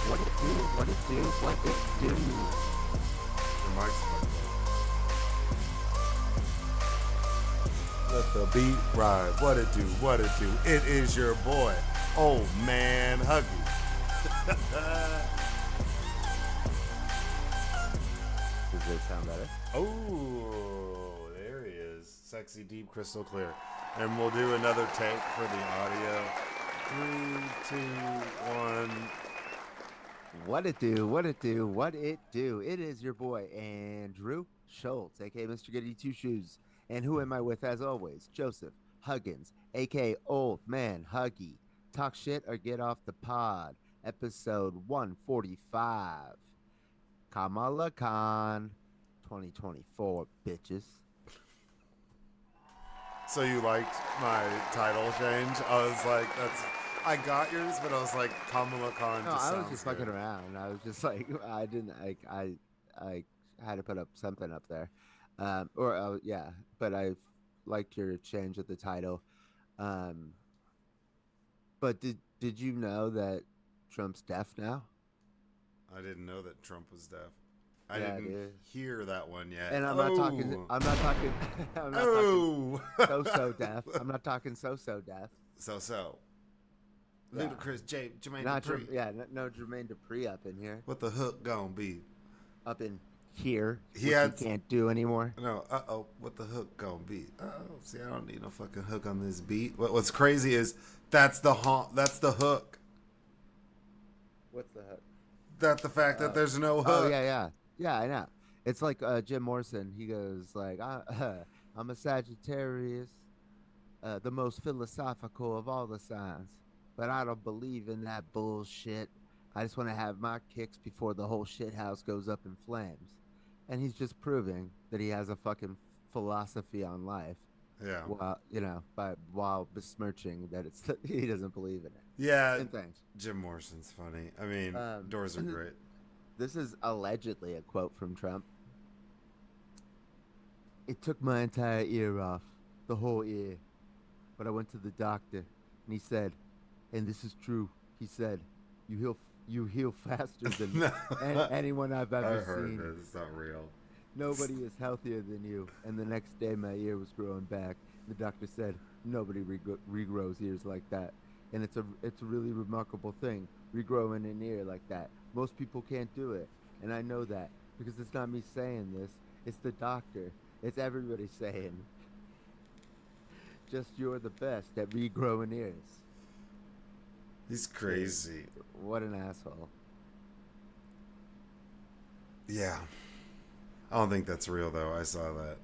What it do? What it do? What it do? Your mic's fucked up. Let the beat ride. What it do? What it do? It is your boy, old Man Huggie. Does it sound better? Oh, there he is. Sexy, deep, crystal clear. And we'll do another take for the audio. 3, 2, 1. What it do? What it do? What it do? It is your boy Andrew Schultz, aka Mr. Goody Two Shoes. And who am I with as always? Joseph Huggins, aka Old Man Huggy. Talk shit or get off the pod. Episode 145. Kamala Khan 2024, bitches. So you liked my title change? I was like, I got yours, but I was like, Kamala Khan. No, just I was sounds just good. fucking around. I was just like, I didn't, I had to put up something up there, yeah. But I liked your change of the title. But did you know that Trump's deaf now? I didn't know that Trump was deaf. I Yeah, didn't dude. hear that one yet. And I'm not talking. I'm not talking. I'm not Oh, talking so deaf. I'm not talking so deaf. so. Yeah. Ludacris, Jermaine Not Dupri. no Jermaine Dupri up in here. What the hook gonna be? Up in here. He which had- he can't do anymore. No, what the hook gonna be? Oh, see, I don't need no fucking hook on this beat. What's crazy is that's the hook. What's the hook? That the fact that there's no hook. Oh yeah, I know. It's like Jim Morrison. He goes like, "I'm a Sagittarius, the most philosophical of all the signs, but I don't believe in that bullshit. I just want to have my kicks before the whole shit house goes up in flames." And he's just proving that he has a fucking philosophy on life. Yeah. While besmirching that he doesn't believe in it. Yeah. Same thing. Jim Morrison's funny. I mean, doors are great. This is allegedly a quote from Trump. "It took my entire ear off, the whole ear. But I went to the doctor, and he said, and this is true, he said, you heal faster than anyone I've ever I heard seen. it. It's not real. Nobody is healthier than you." And the next day, my ear was growing back. The doctor said, "Nobody regrows ears like that. And it's a really remarkable thing, regrowing an ear like that. Most people can't do it. And I know that because it's not me saying this. It's the doctor. It's everybody saying, just you're the best at regrowing ears." He's crazy. What an asshole. Yeah. I don't think that's real, though. I saw that.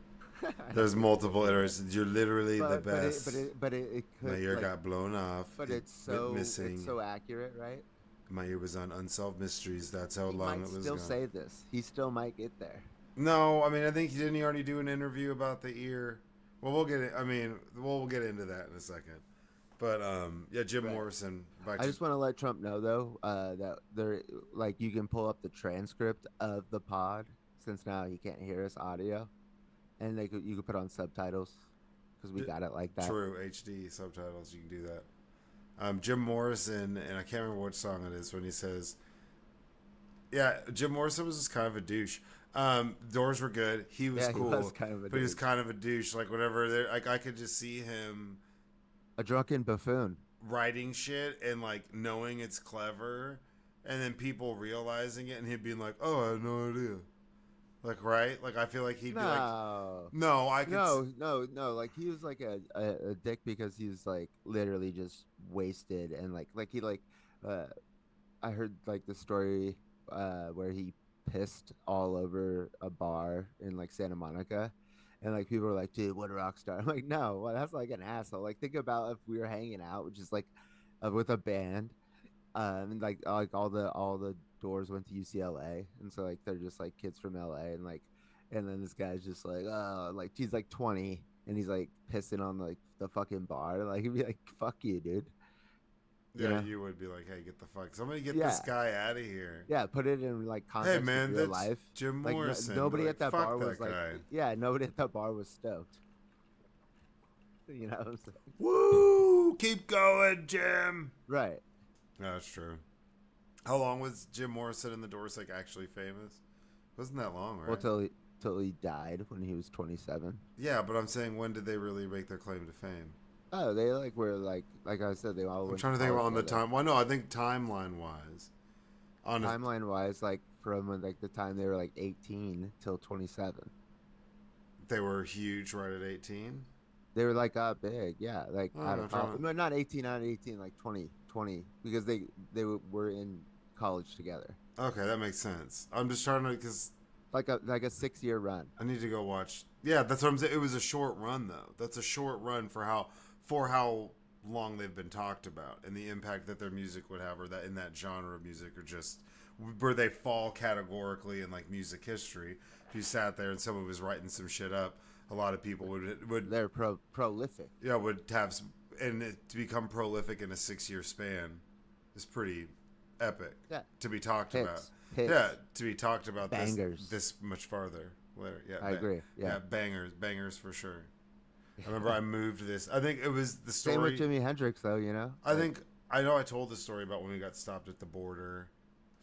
There's multiple iterations. You're literally the best. But it could. My ear like, got blown off. But It it's went missing. so accurate, right? My ear was on Unsolved Mysteries. That's how He long might it was still gone. say this. He still might get there. No, I mean, I think didn't he already do an interview about the ear? Well, we'll get it. I mean, we'll get into that in a second. But yeah, Jim Right. Morrison. I just want to let Trump know though that there, like, you can pull up the transcript of the pod since now he can't hear us audio, and you could put on subtitles because we got it like that. True HD subtitles. You can do that. Jim Morrison, and I can't remember what song it is when he says, "Yeah, Jim Morrison was just kind of a douche." Doors were good. He was cool, he was kind of a but he was douche. kind of a douche. Like whatever. Like I could just see him A drunken buffoon. writing shit and like knowing it's clever, and then people realizing it and him being like, "Oh, I had no idea." Like, right? Like I feel like he'd be like, "No, I could." No. Like he was like a dick because he was like literally just wasted and I heard like the story where he pissed all over a bar in like Santa Monica, and like people were like, "Dude, what a rock star!" I'm like, "No, well, that's like an asshole." Like think about if we were hanging out, which is like with a band, and like all the doors went to UCLA, and so like they're just like kids from LA, and then this guy's just like, oh, like he's like 20, and he's like pissing on like the fucking bar, like he'd be like, "Fuck you, dude." Yeah, you would be like, "Hey, get the fuck! Somebody get Yeah. this guy out of here!" Yeah, put it in like context Hey man, of real that's life. Jim Like Morrison. nobody Like, at that fuck bar was that like, guy. yeah, nobody at that bar was stoked. You know what I'm saying? Woo! Keep going, Jim. Right. No, that's true. How long was Jim Morrison and the Doors like actually famous? Wasn't that long, Well, right? till he died when he was 27. Yeah, but I'm saying when did they really make their claim to fame? Oh, they like were like I said, they all I'm went to trying to think about college on the together. time. Well, no, I think timeline wise, on a Timeline wise, like from like the time they were like 18 till 27. they were huge right at 18. They were like big, yeah, like Oh, out I'm of trying college. to. No, not 18, not 18, like 20, because they were in college together. Okay, that makes sense. I'm just trying to because Like a 6 year run. I need to go watch. Yeah, that's what I'm saying. It was a short run though. That's a short run for how long they've been talked about and the impact that their music would have, or that in that genre of music, or just where they fall categorically in like music history. If you sat there and someone was writing some shit up, a lot of people would They're prolific. yeah would have and to become prolific in a 6 year span is pretty epic Yeah, to be talked about. Yeah, hits, to be talked about bangers. this much farther later. Yeah, I agree. yeah, Yeah. bangers for sure. I remember I moved this. I think it was the Same with story. Jimi Hendrix, though. You know, I like think I know I told the story about when we got stopped at the border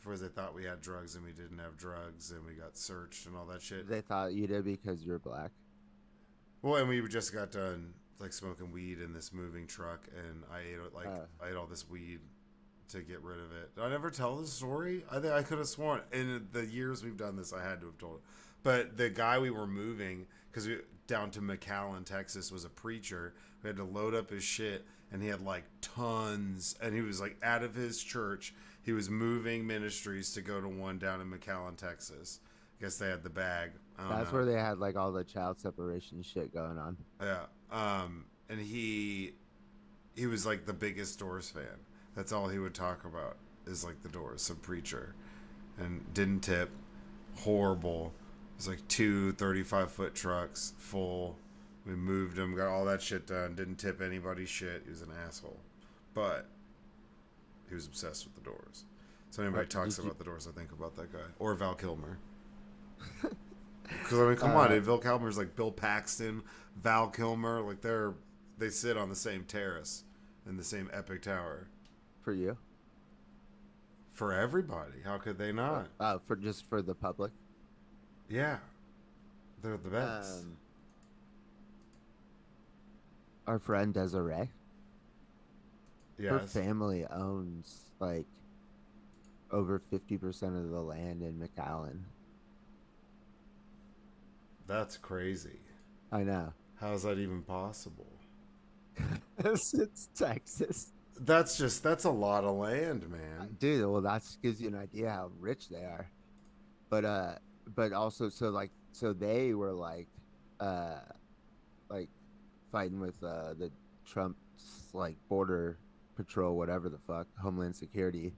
because they thought we had drugs and we didn't have drugs and we got searched and all that shit. they thought you did because you're black. Well, and we just got done like smoking weed in this moving truck, and Uh, I ate all this weed to get rid of it. Did I never tell this story? I think I could have sworn in the years we've done this, I had to have told it. But the guy we were moving because we down to McAllen, Texas, was a preacher. We had to load up his shit, and he had like tons, and he was like out of his church. He was moving ministries to go to one down in McAllen, Texas. I guess they had the bag. I don't that's know. where they had like all the child separation shit going on. Yeah. And he was like the biggest Doors fan. That's all he would talk about is like the Doors, some preacher, and didn't tip. Horrible. It was like two 35-foot trucks full. We moved him, got all that shit done. Didn't tip anybody shit. He was an asshole, but he was obsessed with the Doors. So anybody What talks did you? about the Doors, I think about that guy or Val Kilmer. Because I mean, come on, Uh, dude. Val Kilmer's like Bill Paxton, Val Kilmer. Like they sit on the same terrace in the same epic tower. for you? For everybody, how could they not? For just for the public. Yeah, they're the best. Um, our friend Desiree, her Yes, family owns like over 50% of the land in McAllen. that's crazy. I know. How is that even possible? It's Texas. That's a lot of land, man. Dude, well, that gives you an idea how rich they are. But but also, so they were uh like fighting with the Trump's like border patrol, whatever the fuck, Homeland Security,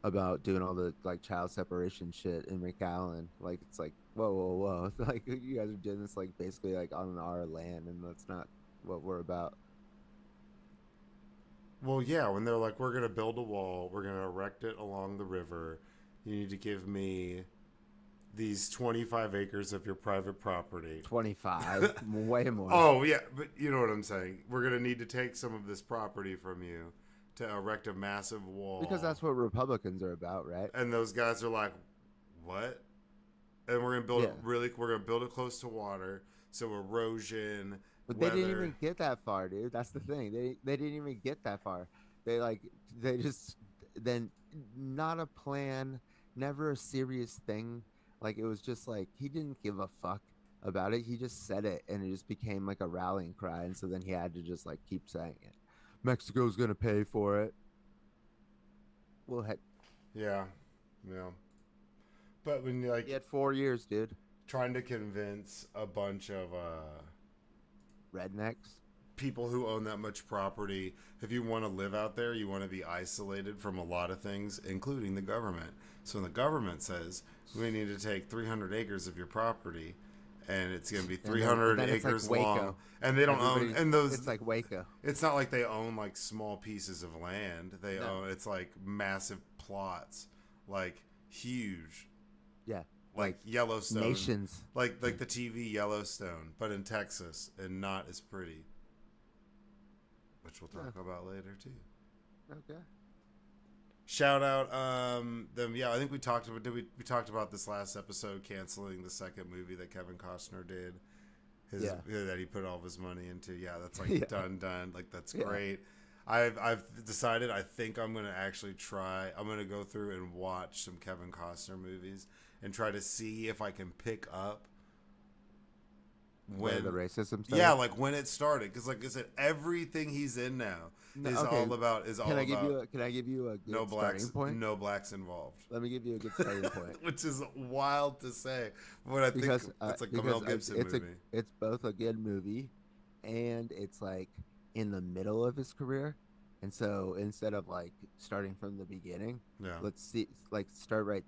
about doing all the like child separation shit in McAllen. Like it's like whoa. Like you guys are doing this like basically like on our land, and that's not what we're about. Well, yeah, when they're like, we're gonna build a wall, we're gonna erect it along the river. You need to give me these 25 acres of your private property. 25, way more. Oh yeah, but you know what I'm saying. We're gonna need to take some of this property from you to erect a massive Because wall. that's what Republicans are about, right? And those guys are like, "What?" And we're gonna build it Yeah. really. We're gonna build it close to water, so erosion, But they didn't weather. even get that far, dude. That's the thing. They didn't even get that far. They just then not a plan, never a serious thing. Like it was just like he didn't give a fuck about it. He just said it and it just became like a rallying cry. And so then he had to just like keep saying it. Mexico's gonna pay for it. Well, Yeah, yeah. But when you're he like had 4 years, dude. trying to convince a bunch of Rednecks. people who own that much property, if you want to live out there, you want to be isolated from a lot of things, including the government. So when the government says we need to take 300 acres of your property, and it's going to be And 300 then it's like acres long, Waco. and they don't own, Everybody, and those, it's like Waco. it's not like they own like small pieces of land. They No. own, it's like massive plots, like huge, Yeah. like Yellowstone, Nations. like the TV Yellowstone, but in Texas and not as pretty, which we'll Yeah. talk about later too. Okay. Shout out them. Yeah, I think we talked about we talked about this last episode, canceling the second movie that Kevin Costner did. His Yeah, that he put all of his money into. Yeah, that's like yeah, done. Like that's yeah. great. I've decided I think I'm gonna actually try. I'm gonna go through and watch some Kevin Costner movies and try to see if I can pick up Where the when, racism yeah, started. like when it started. Because like I said, everything he's in now No, okay, is can all I give about you a good starting point? no blacks involved. Let me give you a good starting point Which is wild to say, but I think it's like a Mel Gibson movie. it's both a good movie and it's like in the middle of his career. And so instead of like starting from the beginning, Yeah. let's see like start right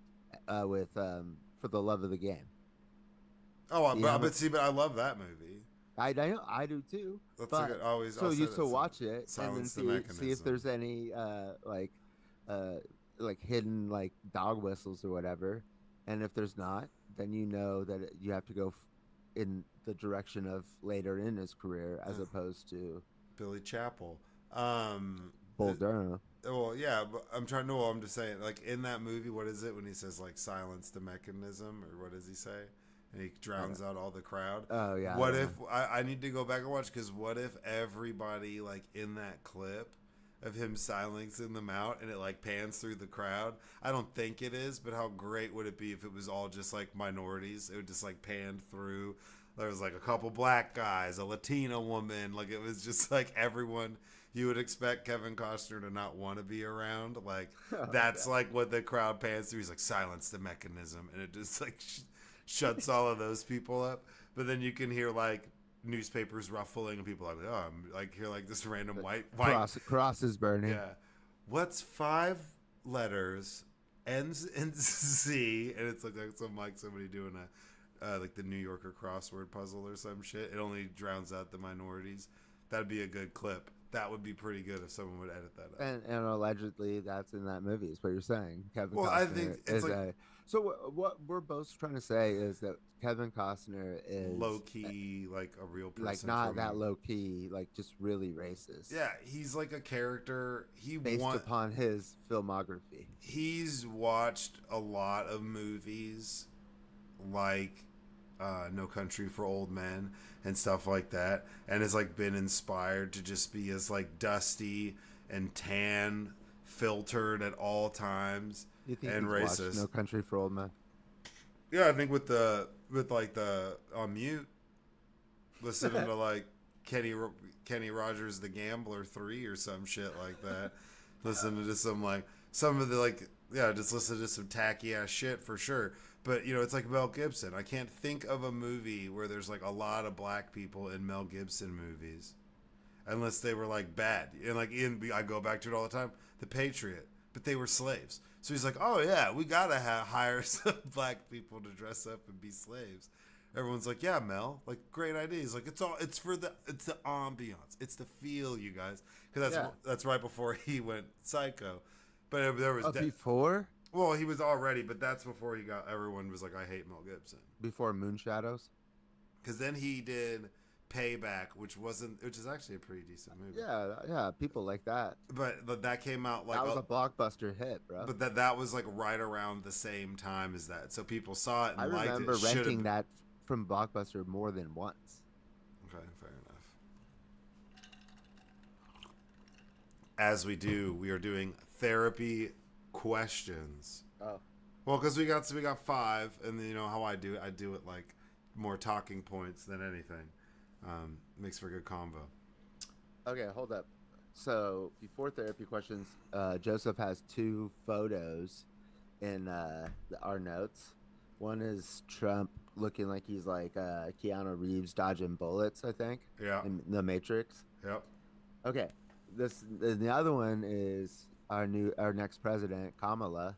with For the Love of the Game. Oh, See how much but I love that movie. I do too. That's like But I'll so say you to that. watch it and then Silence the see if mechanism. there's any uh like hidden like dog whistles or whatever. And if there's not, then you know that you have to go in the direction of later in his career as opposed to Billy Chapel. Um, Bull Durham. well, yeah, but I'm trying to know. I'm just saying, like in that movie, what is it when he says like silence the mechanism, or what does he say? And he drowns out all the crowd. Oh yeah, I What don't if know. I need to go back and watch? Because what if everybody like in that clip of him silencing them out and it like pans through the crowd? I don't think it is, but how great would it be if it was all just like minorities? It would just like pan through. There was like a couple black guys, a Latina woman. Like it was just like everyone you would expect Kevin Costner to not want to be around. Like Oh, that's God. like what the crowd pans through. He's like silence the mechanism, and it just like shuts all of those people up. But then you can hear like newspapers ruffling, and people are like, oh, I'm like hear like this random The white, cross is burning. yeah. What's five letters ends in Z, and it's like somebody doing a like the New Yorker crossword puzzle or some shit. It only drowns out the minorities. That'd be a good clip. That would be pretty good if someone would edit that out. And allegedly that's in that movie is what you're saying. Kevin Well, I think Costner it's is like a so what we're both trying to say is that Kevin Costner low is key, like a real like person not that from. low key, like just really racist Yeah, he's like a character. based upon his filmography. He's watched a lot of movies like No Country for Old Men and stuff like that, and has like been inspired to just be as like dusty and tan, filtered at all times, You think and he's watched No racist. Country for Old Men? Yeah, I think with like the on mute, listening to like Kenny Kenny Rogers the Gambler 3 or some shit like that. Listening to some like some of the like yeah, just listen to some tacky ass shit for sure. But you know, it's like Mel Gibson. I can't think of a movie where there's like a lot of black people in Mel Gibson movies, unless they were like bad. And like I go back to it all the time. The Patriot, but they were slaves. So he's like, oh yeah, we gotta hire some black people to dress up and be slaves. Everyone's like, yeah, Mel, like great idea. He's like, it's the ambiance, it's the feel, you guys, because Yeah. that's right before he went psycho. But there was Before well, he was already, but that's before he got. Everyone was like, I hate Mel Gibson, Moon Shadows. because then he did Payback, which is actually a pretty decent movie. Yeah, yeah, people like that. But that came out like That was a blockbuster hit, bro. but that was like right around the same time as that, so people saw it I and liked remember it. Should have. renting that from Blockbuster more than once. Okay, fair enough. As we do, we are doing therapy questions. Oh. Well, because we got five, and then, you know how I do it. I do it like more talking points than anything. Makes for a good combo. Okay, hold up. So before therapy questions, Joseph has two photos in our notes. One is Trump looking like he's like Keanu Reeves dodging bullets, I think, Yeah. in The Matrix. Yep. Okay, the other one is our next president, Kamala.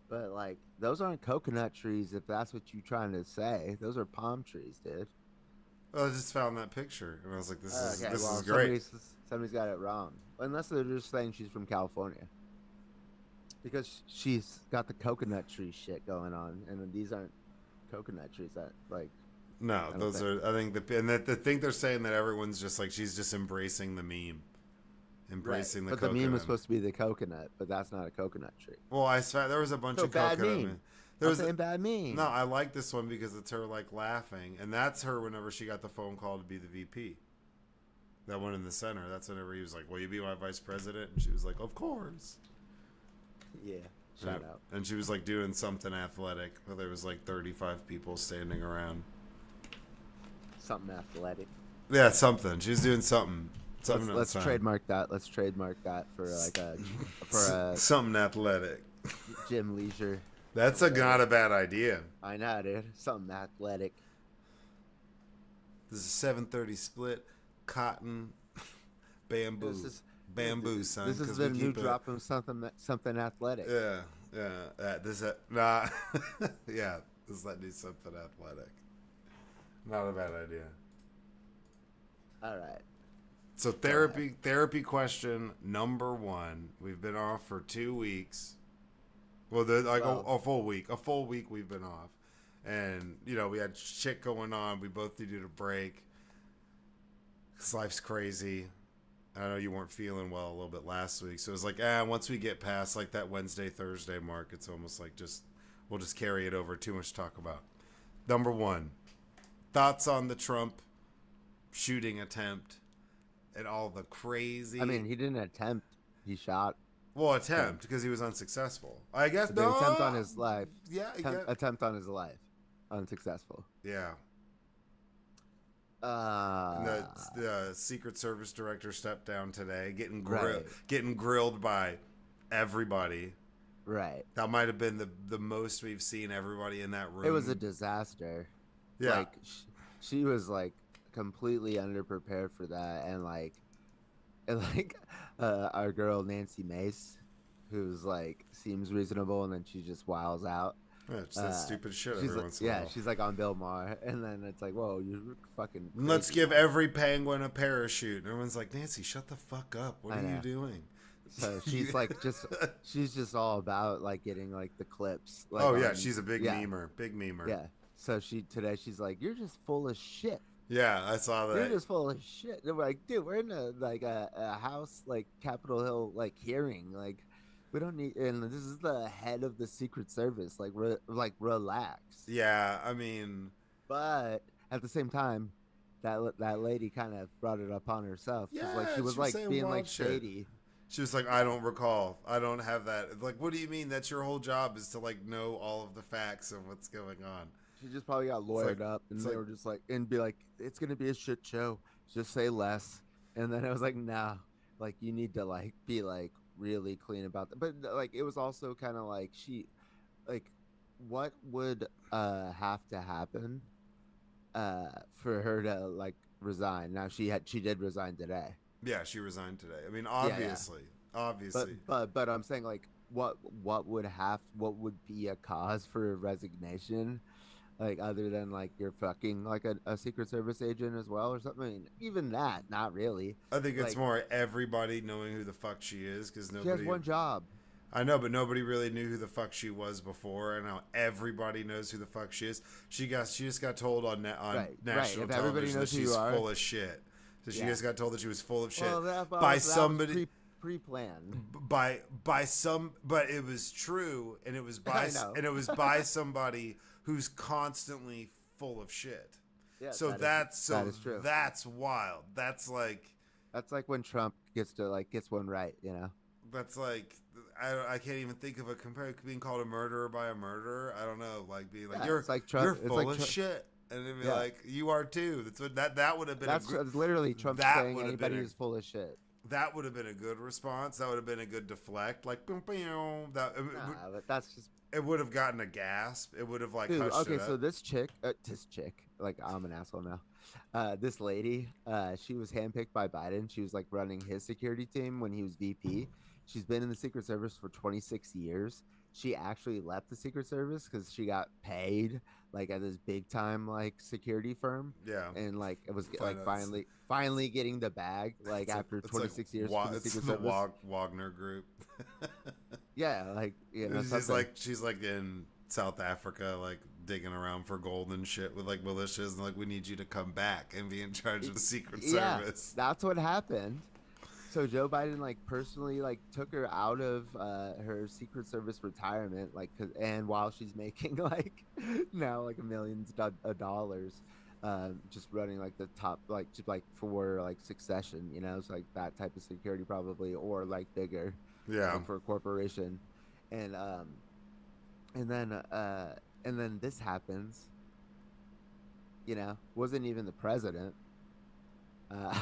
But like those aren't coconut trees, if that's what you're trying to say. Those are palm trees, dude. Well, I just found that picture, and I was like, Okay, this well, is great. somebody's got it wrong. Unless they're just saying she's from California, because she's got the coconut tree shit going on, and these aren't coconut trees. That like No, I don't those think. are. I think the thing they're saying that everyone's just like she's just embracing the meme Right. embracing the But the meme was coconut. supposed to be the coconut, but that's not a coconut tree. Well, I swear there was a bunch So of bad coconut. meme. There I'm was saying bad no. meme. I like this one because it's her like laughing, and that's her whenever she got the phone call to be the VP. That one in the center. That's whenever he was like, "Will you be my vice president?" And she was like, "Of course." Yeah. Shout out. And she was like doing something athletic, but there was like 35 people standing around. Something athletic. Yeah, something. She was doing something. Something Let's outside. trademark that. Let's trademark that for like a Something athletic. gym leisure. That's not a bad idea. I know, dude. Something athletic. This is a 7:30 split. Cotton, bamboo, bamboo, son. This is the new drop from something athletic. Yeah. Nah. Yeah, this let do something athletic. Not a bad idea. All right. So therapy question number 1. We've been off for 2 weeks. Well, a full week. A full week we've been off, and we had shit going on. We both needed a break. 'Cause life's crazy. I know you weren't feeling well a little bit last week, so it was like, once we get past like that Wednesday, Thursday mark, it's almost like we'll just carry it over. Too much to talk about. Number 1, thoughts on the Trump shooting attempt and all the crazy. I mean, he didn't attempt. He shot. Well, attempt because he was unsuccessful. I guess The attempt on his life. Yeah, Attempt on his life. Unsuccessful. yeah. And the Secret Service director stepped down today, getting grilled by everybody. Right. That might have been the most we've seen everybody in that room. It was a disaster. Yeah. Like she was like completely underprepared for that, and our girl Nancy Mace, who's like seems reasonable, and then she just wiles out. Yeah, just that stupid shit every once in a while. She's like on Bill Maher, and then it's like, whoa, you're fucking crazy. Let's give every penguin a parachute. And everyone's like, Nancy, shut the fuck up. What are you doing? So she's like she's just all about like getting like the clips. Like, oh yeah, she's a big memer. Yeah. So she's like, you're just full of shit. Yeah, I saw that. You're just full of shit. And we're like, dude, we're in a house like Capitol Hill like hearing, like we don't need, and this is the head of the Secret Service. Like relax. Yeah, I mean, but at the same time, that lady kind of brought it upon herself. Yeah, like she was like being like shady. She was like, I don't recall. I don't have that. Like, what do you mean? That's your whole job is to like know all of the facts of what's going on. She just probably got lawyered up, and they were just like, and be like, it's gonna be a shit show. Just say less. And then I was like, nah, like you need to like be like really clean about that. But like it was also kind of like what would have to happen for her to like resign? Now she did resign today. Yeah, she resigned today. I mean, obviously. But I'm saying like what would be a cause for resignation? Like other than like you're fucking like a Secret Service agent as well or something. I mean, even that, not really. I think it's more everybody knowing who the fuck she is because nobody. She has one job. I know, but nobody really knew who the fuck she was before, and now everybody knows who the fuck she is. She just got told on national television that she's full of shit. So she just got told that she was full of shit by somebody. Was pre-planned by some, but it was true, and it was by somebody who's constantly full of shit. Yeah, so that is true. That's wild. That's like when Trump gets one right, you know. That's like I can't even think of a compare being called a murderer by a murderer. I don't know, like being like you're full of shit. And it'd be like, you are too. That's what that would have been. That's literally Trump saying anybody is full of shit. That would have been a good response. That would have been a good deflect. Like, boom, boom. But that's just. It would have gotten a gasp. It would have like hushed okay, it up. so this chick, like I'm an asshole now. This lady, she was handpicked by Biden. She was like running his security team when he was VP. She's been in the Secret Service for 26 years. She actually left the Secret Service because she got paid like at this big time like security firm. Yeah, and like it was like finally getting the bag like after 26 years. It's the Wagner Group. Yeah, like she's like in South Africa, like digging around for gold and shit with like militias, and like we need you to come back and be in charge of the Secret Service. That's what happened. so Joe Biden like personally like took her out of her Secret Service retirement like and while she's making like now like millions of dollars just running like the top like just like for like Succession, you know, it's like that type of security probably or like bigger Yeah. like for a corporation. And and then and then this happens, you know, wasn't even the president. Uh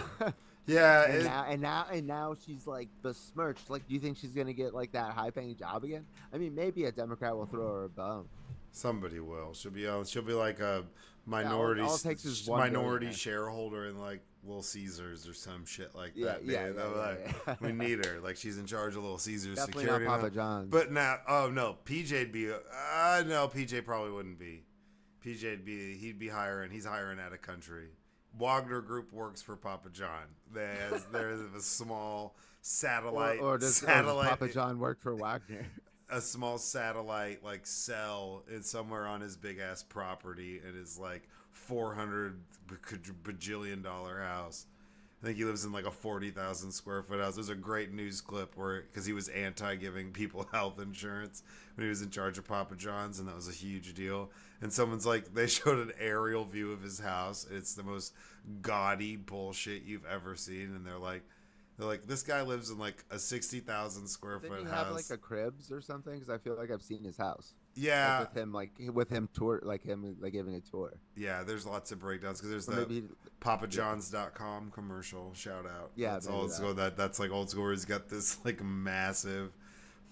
Yeah, and now she's like besmirched. Like, do you think she's gonna get like that high paying job again? I mean, maybe a Democrat will throw her a bone. somebody will. She'll be like a Yeah, all it takes is one minority billionaire. shareholder in like Little Caesars or some shit like Yeah, that, yeah, dude. yeah, I'm like, yeah, we yeah. need her. Like she's in charge of Little Caesars Definitely not security now. Papa John's. But now, oh no, PJ'd be. No, PJ probably wouldn't be. PJ'd be. He'd be hiring. He's hiring out of country. Wagner Group works for Papa John. There's a small satellite Or does Papa John work for Wagner? a small satellite like cell is somewhere on his big ass property and his like 400 bajillion dollar house. I think he lives in like a 40,000 square foot house. There's a great news clip where because he was anti giving people health insurance when he was in charge of Papa John's, and that was a huge deal. And someone's like, they showed an aerial view of his house. It's the most gaudy bullshit you've ever seen, and they're like, this guy lives in like a 60,000 square Didn't foot he have like house. a cribs or something? Because I feel like I've seen his house, Yeah, like with him tour, like him like giving a tour, yeah. There's lots of breakdowns because there's or the maybe yeah, papajohns.com commercial. Shout out. yeah, That's maybe old that. school. That's like old school. Where he's got this like massive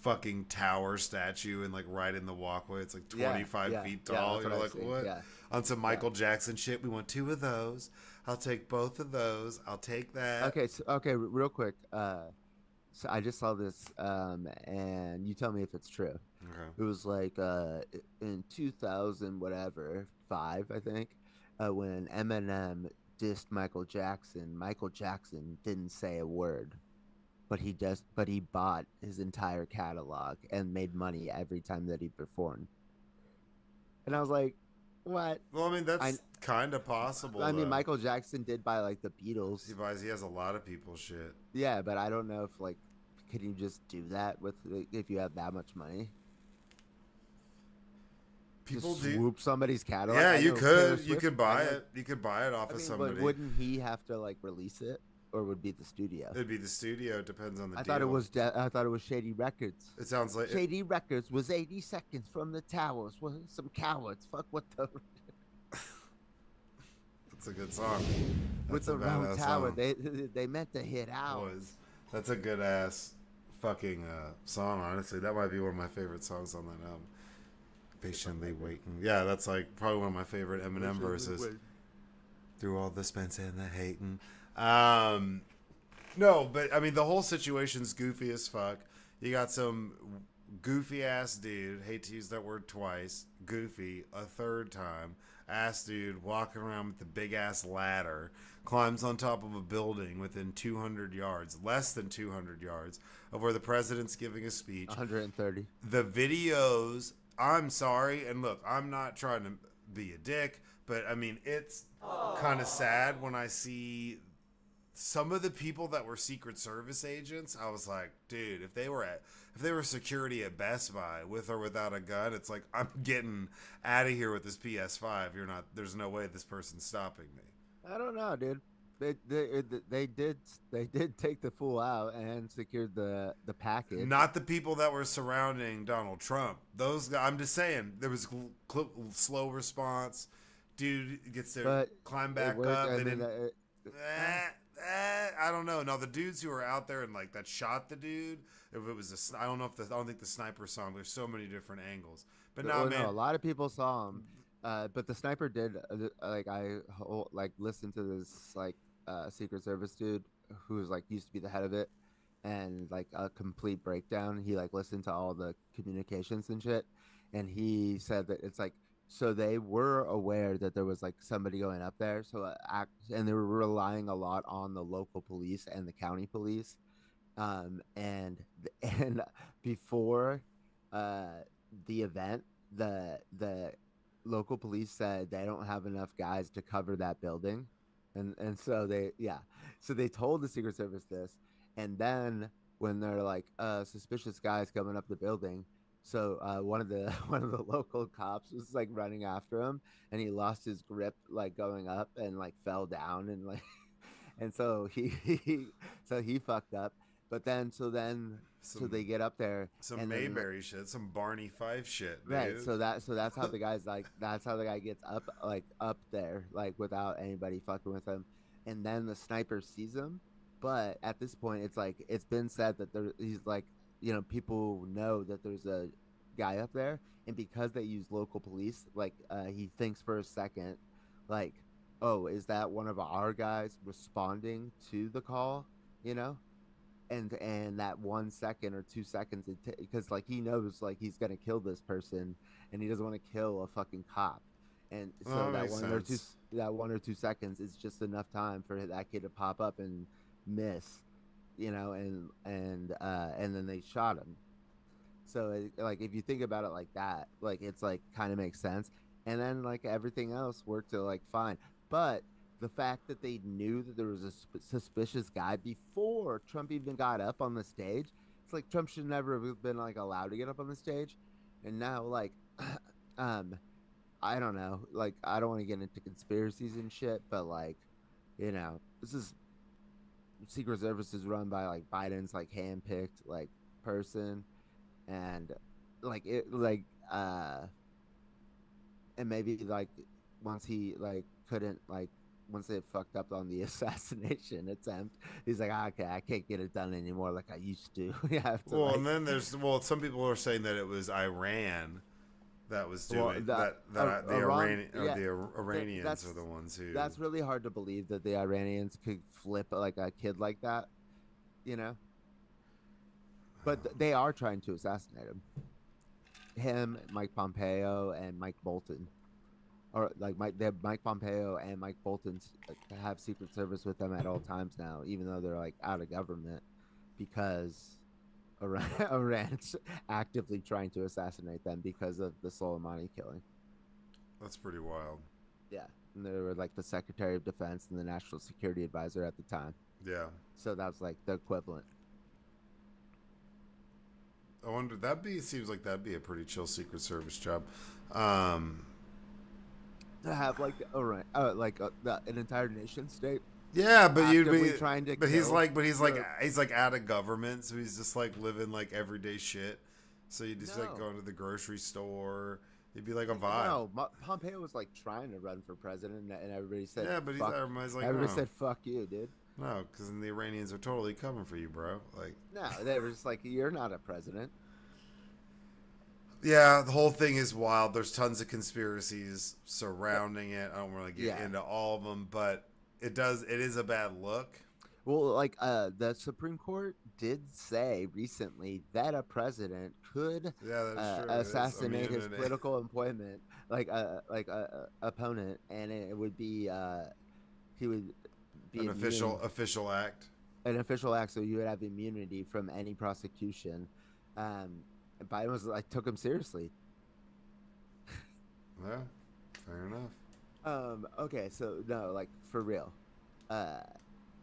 fucking tower statue and like right in the walkway. It's like Yeah, 25 yeah, feet yeah. tall. That's You're what I've like, seen. what? Yeah, On some yeah. Michael Jackson shit. We want two of those. I'll take both of those. I'll take that. Okay, so, okay, real quick. So I just saw this, and you tell me if it's true. Okay. It was like in 2000 whatever 5, I think, when Eminem dissed Michael Jackson. Michael Jackson didn't say a word, but he bought his entire catalog and made money every time that he performed. And I was like, what? Well, I mean, I that's kind of possible I mean, though. Michael Jackson did buy like the He Beatles. buys. He has a lot of people's shit. Yeah, but I don't know if like, can you just do that with like, if you have that much money? People Just do. swoop somebody's catalog. Yeah, I you know Taylor could. You Swift. could I buy know. it. You could buy it off I of mean, but somebody. wouldn't he have to like release it, or would be the studio? It'd be the studio. It depends on the I thought it deal. was. I thought it was Shady Records. It sounds like it, Shady Records was 80 seconds from the towers. Well, some cowards. Fuck what the it's a good song. with That's a the wrong badass tower. song. They meant to hit out. Was that's a good ass fucking song. Honestly, that might be one of my favorite songs on that album. Patiently waiting. Yeah, that's like probably one of my favorite Eminem verses. Through all the Spence and the hating. No, but I mean the whole situation's goofy as fuck. You got some goofy ass dude, hate to use that word twice, goofy a third time, ass dude walking around with the big ass ladder, climbs on top of a building within 200 yards, less than 200 yards of where the president's giving a speech. 130. The videos, I'm sorry, and look, I'm not trying to be a dick, but I mean it's kind of sad when I see some of the people that were Secret Service agents. I was like, dude, if they were security at Best Buy with or without a gun, it's like I'm getting out of here with this PS5. You're not. There's no way this person's stopping me. I don't know, dude. They did take the fool out and secured the package. Not the people that were surrounding Donald Trump. Those guys, I'm just saying there was slow response. Dude gets there, But climb it back worked. up. I They mean, didn't. I don't know. Now the dudes who were out there and like that shot the dude. If it was I don't know if I don't think the sniper saw him. There's so many different angles. But now, well, man, no, a lot of people saw him. But the sniper did. Like like listened to this like Secret Service dude who's like used to be the head of it, and like a complete breakdown. He like listened to all the communications and shit, and he said that it's like so they were aware that there was like somebody going up there. So and they were relying a lot on the local police and the county police. And and before uh the event, the local police said they don't have enough guys to cover that building, and so they, yeah, so they told the Secret Service this, And then when they're like, suspicious guys coming up the building. So one of the one of the local cops was like running after him, and he lost his grip like going up and like fell down and like, and so so he fucked up. But so they Some get up there, some and then Mayberry shit, some Barney Fife shit, right, dude. so that's how the guy's like that's how the guy gets up like up there like without anybody fucking with him, and then the sniper sees him. But at this point, it's like it's been said that he's like, people know that there's a guy up there, and because they use local police, like he thinks for a second, like, oh, is that one of our guys responding to the call? You know, and that 1 second or 2 seconds, because like he knows like he's gonna kill this person, and he doesn't want to kill a fucking cop, and so Oh, that makes sense. that 1 or 2 seconds is just enough time for that kid to pop up and miss, and then they shot him. So like if you think about it like that, like it's like kind of makes sense. And then like everything else worked to like fine. But the fact that they knew that there was a suspicious guy before Trump even got up on the stage, it's like Trump should never have been like allowed to get up on the stage. And now like um I don't know, like I don't want to get into conspiracies and shit, but like, this is Secret Service is run by like Biden's like handpicked like person, and like it like and maybe like once he like couldn't like once it fucked up on the assassination attempt, he's like, okay, I can't get it done anymore like I used to. You have to Well, and like, then there's some people are saying that it was Iran that was well, doing the that the Iran, Iranian or yeah, the Iranians are that's the ones who. that's really hard to believe that the Iranians could flip like a kid like that, you know. But they are trying to assassinate him, Mike Pompeo, and Mike Bolton, or like they have Mike Pompeo and Mike Bolton have Secret Service with them at all times now, even though they're like out of government, because Iran's actively trying to assassinate them because of the Soleimani killing. That's pretty wild. Yeah, and they were like the Secretary of Defense and the National Security Advisor at the time, Yeah, so that was like the equivalent. I wonder that be seems like that'd be a pretty chill Secret Service job. Um, To have like an entire nation state yeah, but you'd actively be. trying to But he's kill like, your he's like out of government, so he's just like living like everyday shit. So you just like no going to the grocery store. It'd be like a vibe. no, Pompeo was like trying to run for president, and everybody said Yeah, but he's fuck. everybody's like, Everybody no, said fuck you, dude. no, because then the Iranians are totally coming for you, bro. Like, No, they were just like, you're not a president. yeah, the whole thing is wild. There's tons of conspiracies surrounding it. I don't really get Yeah. into all of them, but it is a bad look. Well, like the Supreme Court did say recently that a president could Yeah, that's true. It is assassinate his immunity. political appointment, like a opponent, and it would be he would be An immune, official act. an official act, so you would have immunity from any prosecution. And Biden was like took him seriously. Yeah, fair enough. Okay, so no, like for real. Uh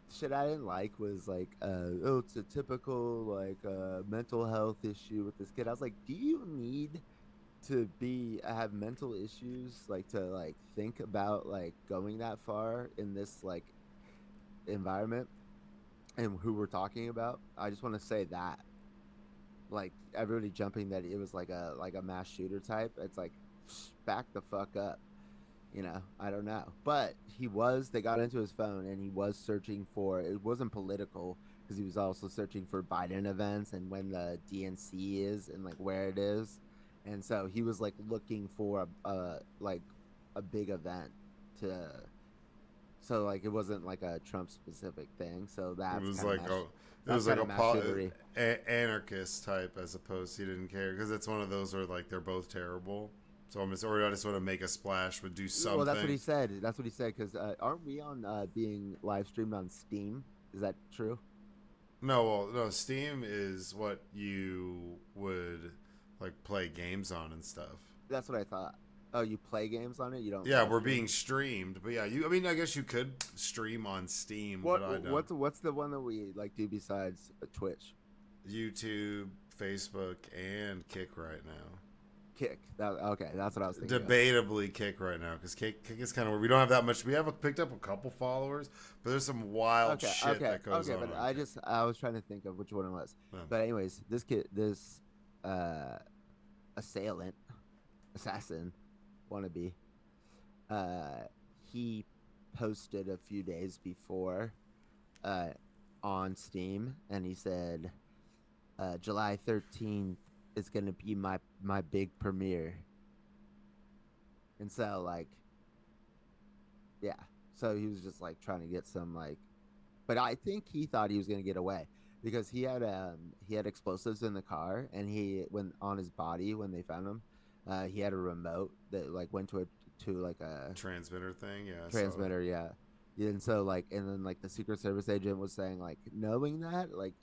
Shit I didn't like was like, oh, it's a typical like mental health issue with this kid. I was like, do you need to be have mental issues like to like think about like going that far in this like environment and who we're talking about? I just want to say that. Like everybody jumping that it was like a mass shooter type. It's like back the fuck up. I don't know. But they got into his phone and he was searching for, it wasn't political because he was also searching for Biden events and when the DNC is and like where it is. And so he was like looking for a big event to, so like it wasn't like a Trump specific thing. So It that's was kind of like mass, it that's was like kind of mass shootery. anarchist type as opposed to he didn't care because it's one of those where like they're both terrible. So I just want to make a splash, but do Well, that's what something. he said. That's what he said. Because aren't we on being live streamed on Steam? Is that true? No, well, no. Steam is what you would like play games on and stuff. That's what I thought. Oh, you play games on it? You don't Yeah, live we're stream being it? streamed, but yeah, I mean, I guess you could stream on Steam, but What I don't. what's the one that we like do besides Twitch? YouTube, Facebook, and Kick right now. Kick. That okay? That's what I was thinking of. Debatably Kick right now because Kick is kind of where we don't have that much. We have picked up a couple followers, but there's some wild Okay, shit okay, that goes okay. on But Kick. I was trying to think of which one it was. Um, But anyways, this uh assailant, assassin, wannabe, uh, he posted a few days before, uh, on Steam, and he said, July 13th is gonna be my big premiere, and so like, yeah, so he was just like trying to get some like, but I think he thought he was gonna get away because he had explosives in the car, and he when on his body when they found him, he had a remote that like went to like a Transmitter thing, yeah. So transmitter, yeah. Yeah, and so like and then like the Secret Service agent was saying like knowing that like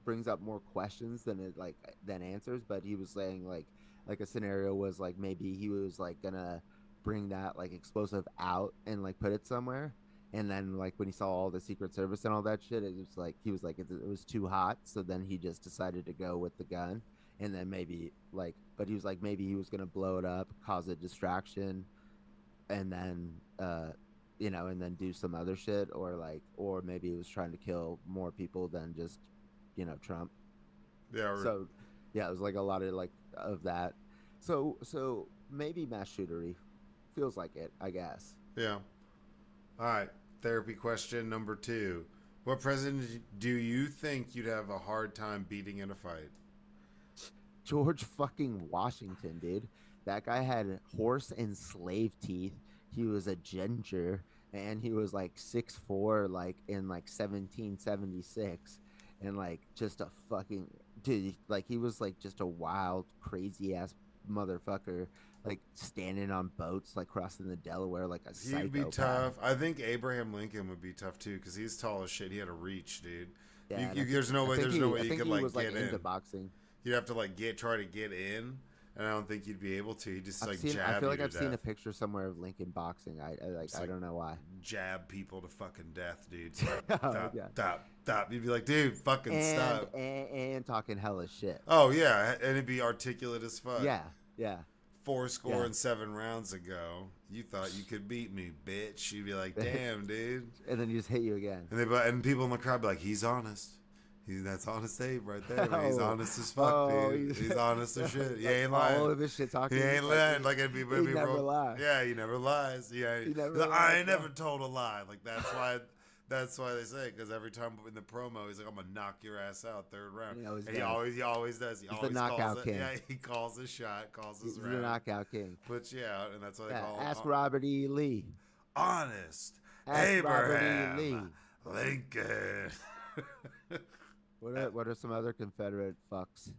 brings up more questions than it like than answers, but he was saying like a scenario was like maybe he was like gonna bring that like explosive out and like put it somewhere, and then like when he saw all the Secret Service and all that shit, it was like he was like it was too hot, so then he just decided to go with the gun, and then maybe like but he was like maybe he was gonna blow it up, cause a distraction, and then and then do some other shit, or like or maybe he was trying to kill more people than just Trump. yeah, So yeah, it was like a lot of like of that. So maybe mass shootery feels like it, I guess. yeah. All right. Therapy question number 2: what president do you think you'd have a hard time beating in a fight? George fucking Washington, dude. That guy had horse and slave teeth. He was a ginger, and he was like 6'4", like in like 1776, and like just a fucking dude. Like he was like just a wild, crazy ass motherfucker, like standing on boats, like crossing the Delaware, like a He'd be psychopath. tough. I think Abraham Lincoln would be tough too because he's tall as shit. He had a reach, dude. Yeah, and There's no way. There's no way I you think could he like was like get into in. boxing. You'd have to like try to get in, and I don't think you'd be able to. He'd just like I jab feel you like to I've seen a death. picture somewhere of Lincoln boxing. I like Just I like don't know why. jab people to fucking death, dude. It's like Oh, stop, yeah. stop, stop. You'd be like, dude, fucking and, stop. and and talking hella shit. Oh yeah, and it'd be articulate as fuck. Yeah, yeah, Four score yeah. and 7 rounds ago, you thought you could beat me, bitch. You'd be like, damn, dude. And then he just hit you again. And people in the crowd be like, he's honest. That's honest Abe right there, man. He's Oh, honest as fuck, dude. He's honest as shit. He like ain't all lying. of his shit He talking. ain't Like lying. Like it'd he be never real. lies. Yeah, he never lies. Yeah, He never he's like, I lies. ain't Yeah. never told a lie. Like that's why. That's why they say because every time in the promo he's like, I'm gonna knock your ass out 3rd round. And he always And does. he always does. He He's the always calls knockout it. king. Yeah, he calls his shot, calls his He's the round, knockout king. puts you out, and that's why they Yeah, call him ask Robert E. Lee. honest Ask Robert E. Lee. Abraham Lincoln. What are some other Confederate fucks?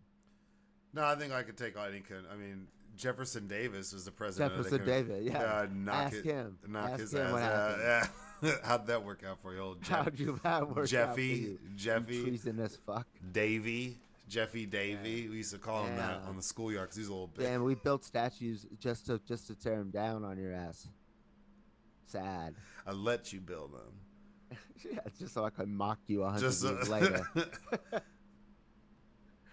No, I think I could take any. I mean, Jefferson Davis was the president. Jefferson Davis. Yeah. Ask him. Knock Ask his him ass what out. happened. Yeah. How'd that work out for you, old Jeff? How'd you that work out for Jeffy, you? Jeffy, You treasonous fuck. Davy, Jeffy Davy. Yeah. We used to call him that Yeah. on the schoolyard because he's a little bit. Damn, we built statues just to tear him down on your ass. Sad. I let you build them. Yeah, just so I could mock you 100 Just years later.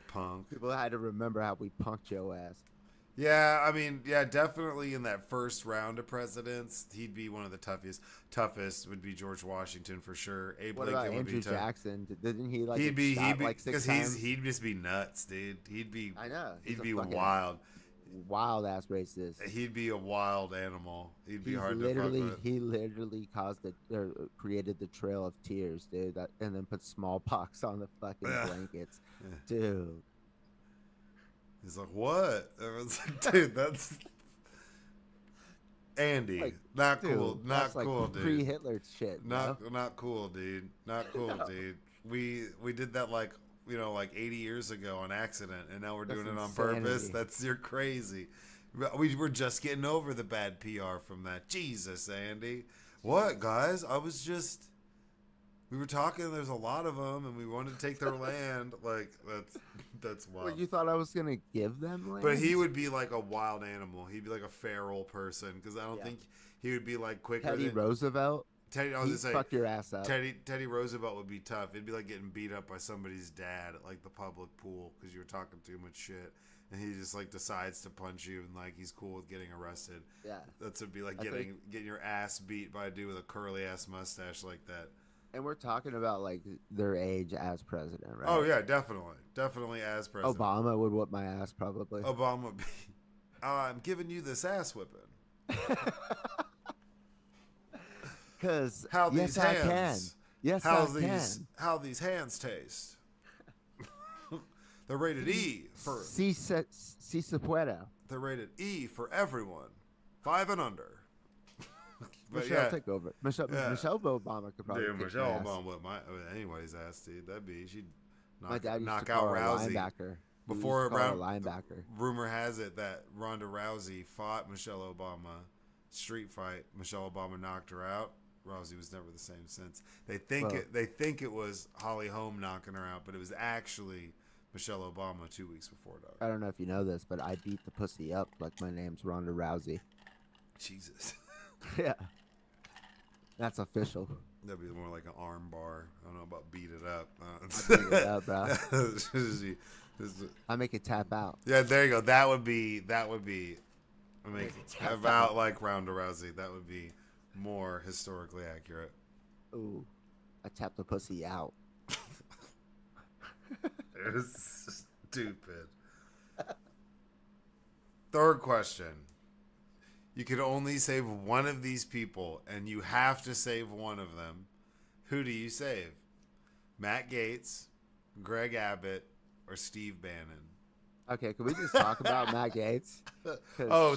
punk. People had to remember how we punked your ass. Yeah, I mean, yeah, definitely in that first round of presidents, he'd be one of the toughest. Toughest would be George Washington for sure. Abe What Lincoln about would be Andrew tough. Jackson? Didn't he like He'd be like 6 because times? he'd just be nuts, dude. I know. He'd a be fucking wild. wild ass racist. He'd be a wild animal. He'd be He's hard literally to fuck with. he literally created the Trail of Tears, dude. And then put smallpox on the fucking Yeah. blankets, Yeah. dude. He's like, what? Everyone's like, dude, that's Andy. Like, not Dude, cool. that's Not like cool, dude. pre-Hitler shit. Not cool, dude. Not cool, No. dude. We did that like 80 years ago on accident, and now we're That's doing it on insanity. purpose. You're crazy. We were just getting over the bad PR from that. Jesus, Andy. What, guys? I was just we were talking. There's a lot of them, and we wanted to take their land. Like that's Well, wild. you thought I was gonna give them But he land? would be like a wild animal. He'd be like a feral person because I don't Yeah. think he would be like quicker Teddy than Roosevelt, Teddy. I was he'd gonna say fuck your ass up. Teddy Roosevelt would be tough. It'd be like getting beat up by somebody's dad at like the public pool because you were talking too much shit, and he just like decides to punch you and like he's cool with getting arrested. Yeah. That's would be like I think, getting your ass beat by a dude with a curly ass mustache like that. and we're talking about like their age as president, right? Oh yeah, definitely as president. Obama would whoop my ass probably. Obama would be. I'm giving you this ass whipping. Because How yes, these I can. hands? Yes, How I these can. how these hands taste? They're rated E for Si se puede. they're rated E for everyone, 5 and under. But Michelle, yeah, take over. Michelle Obama could probably dude, kick Michelle my ass. Obama whipped my anyways ass, dude. That'd be she'd My dad used knock to out call her a Rousey. linebacker. He used Before to call her a round, linebacker. rumor has it that Ronda Rousey fought Michelle Obama, street fight. Michelle Obama knocked her out. Rousey was never the same since. They think it was Holly Holm knocking her out, but it was actually Michelle Obama 2 weeks before, dog. I don't know if you know this, but I beat the pussy up like my name's Ronda Rousey. Jesus. Yeah. That's official. That'd be more like an arm bar. I don't know about beat it up. I beat it up, bro. I make it tap out. Yeah, there you go. That would be. I make it tap about like Ronda Rousey. That would be more historically accurate. Ooh. I tap the pussy out. It was stupid. Third question. You could only save one of these people, and you have to save one of them. Who do you save? Matt Gaetz, Greg Abbott, or Steve Bannon? Okay, can we just talk about Matt Gaetz? Oh,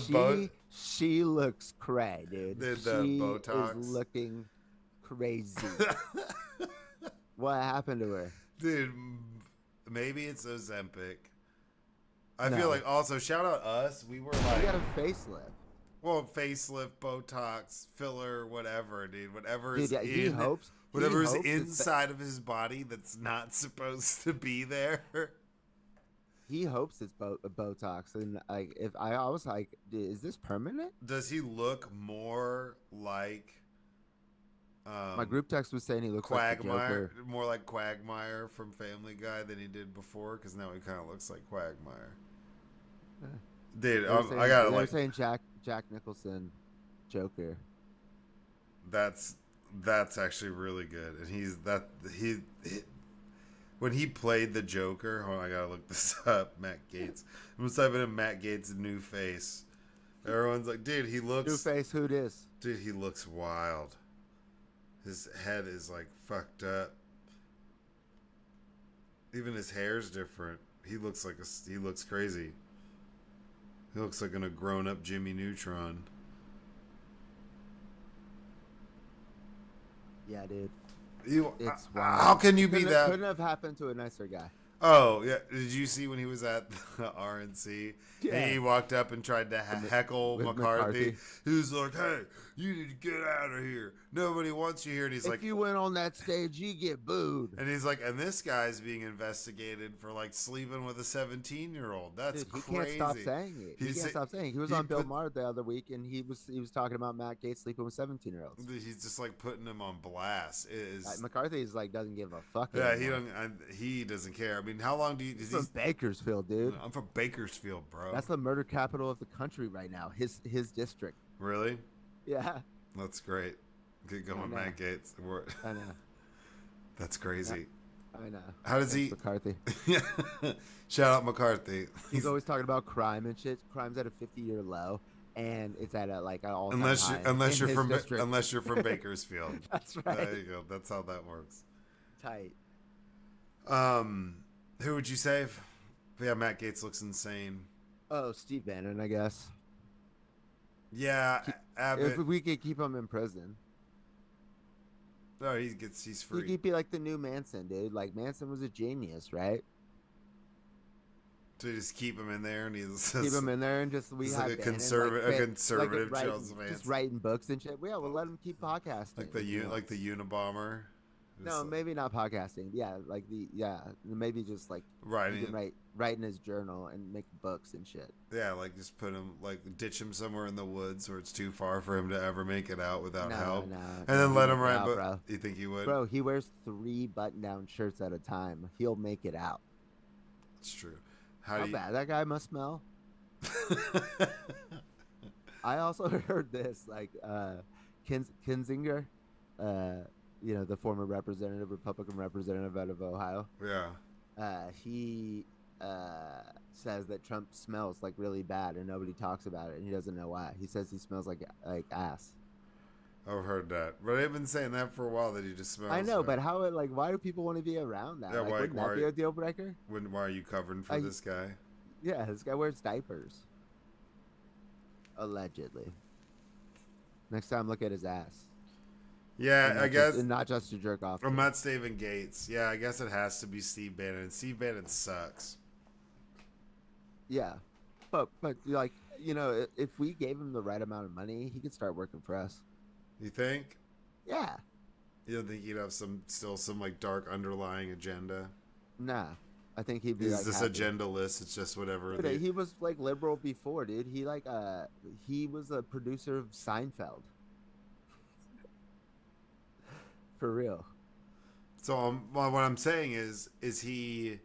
she looks cray, dude. The she Botox? is looking crazy. What happened to her? Dude, maybe it's Ozempic. I No. feel like also, shout out us. We were She like, got a facelift. well, facelift, Botox, filler, whatever, dude. Whatever is Dude, he hopes inside of his body that's not supposed to be there. He hopes it's Botox, and like if I was like, dude, is this permanent? Does he look more like My group text was saying he looks like the Quagmire, Joker. more like Quagmire from Family Guy than he did before? Because now he kind of looks like Quagmire. Yeah. Dude, They I gotta were like. saying Jack Nicholson, Joker. That's actually really good, and he when he played the Joker. Hold on, I gotta look this up. Matt Gaetz. I'm just typing in Matt Gaetz' new face. Everyone's like, dude, he looks. New face, who this? Dude, he looks wild. His head is like fucked up. Even his hair's different. He looks crazy. He looks like a grown-up Jimmy Neutron. Yeah, dude. It's wild. How can you be that? Couldn't have happened to a nicer guy. Oh, yeah. Did you see when he was at the RNC? Yeah. And he walked up and tried to heckle With McCarthy. McCarthy. He was like, hey, you need to get out of here. Nobody wants you here. And he's If like, you went on that stage, you get booed. and he's like, and this guy's being investigated for like sleeping with a 17-year-old. That's Dude, he crazy. can't stop saying it. He can't stop saying it. He was on Bill Maher the other week, and he was talking about Matt Gaetz sleeping with 17-year-olds. He's just like putting him on blast. McCarthy is like doesn't give a fuck. Yeah, anymore. he doesn't care. I mean, how long do you? He's from Bakersfield, dude. I'm from Bakersfield, bro. That's the murder capital of the country right now. His district. Really? Yeah. That's great. Get going, Matt Gaetz. I know. That's crazy. I know. How does Thanks, McCarthy? Shout out McCarthy. He's always talking about crime and shit. Crime's at a 50-year low, and it's at an all-time unless high you're from district. unless you're from Bakersfield. That's right. There you go. That's how that works. Tight. Who would you save? Yeah, Matt Gaetz looks insane. Oh, Steve Bannon, I guess. Yeah, Abbott. If we could keep him in prison, No, he's he free. could be like the new Manson, dude. Like Manson was a genius, right? To just keep him in there, and he's Keep him in there and just he's have like a Bannon, conservative writing, Charles Manson. just writing books and shit. Yeah, we'll let him keep podcasting. like the Unabomber. Just No, maybe not podcasting. Yeah, like maybe just like he can writing. write in his journal and make books and shit. Yeah, like just put him, like ditch him somewhere in the woods where it's too far for him to ever make it out without No, help, no, and no, then he'd let him make it write. out, But bro. you think he would? Bro, he wears 3 button-down shirts at a time. He'll make it out. It's true. How How do you? bad that guy must smell. I also heard this, like Kinzinger, uh, the former Republican representative out of Ohio. Yeah. He says that Trump smells like really bad and nobody talks about it, and he doesn't know why. He says he smells like ass. I've heard that, but I've been saying that for a while that he just I smells. know, but why do people want to be around that? Yeah, Like, wouldn't that be a deal breaker? why are you covering for I, this guy? yeah, this guy wears diapers. Allegedly. Next time, look at his ass. Yeah, I guess. And not just to jerk off. I'm not Stephen Gates. Yeah, I guess it has to be Steve Bannon. Steve Bannon sucks. Yeah, but like if we gave him the right amount of money, he could start working for us. You think? Yeah. You don't think he'd have some like dark underlying agenda? Nah. I think he'd be He's like this happy. agendaless. It's just whatever. Dude, he was like liberal before, dude. He was a producer of Seinfeld. For real. So well, what I'm saying is he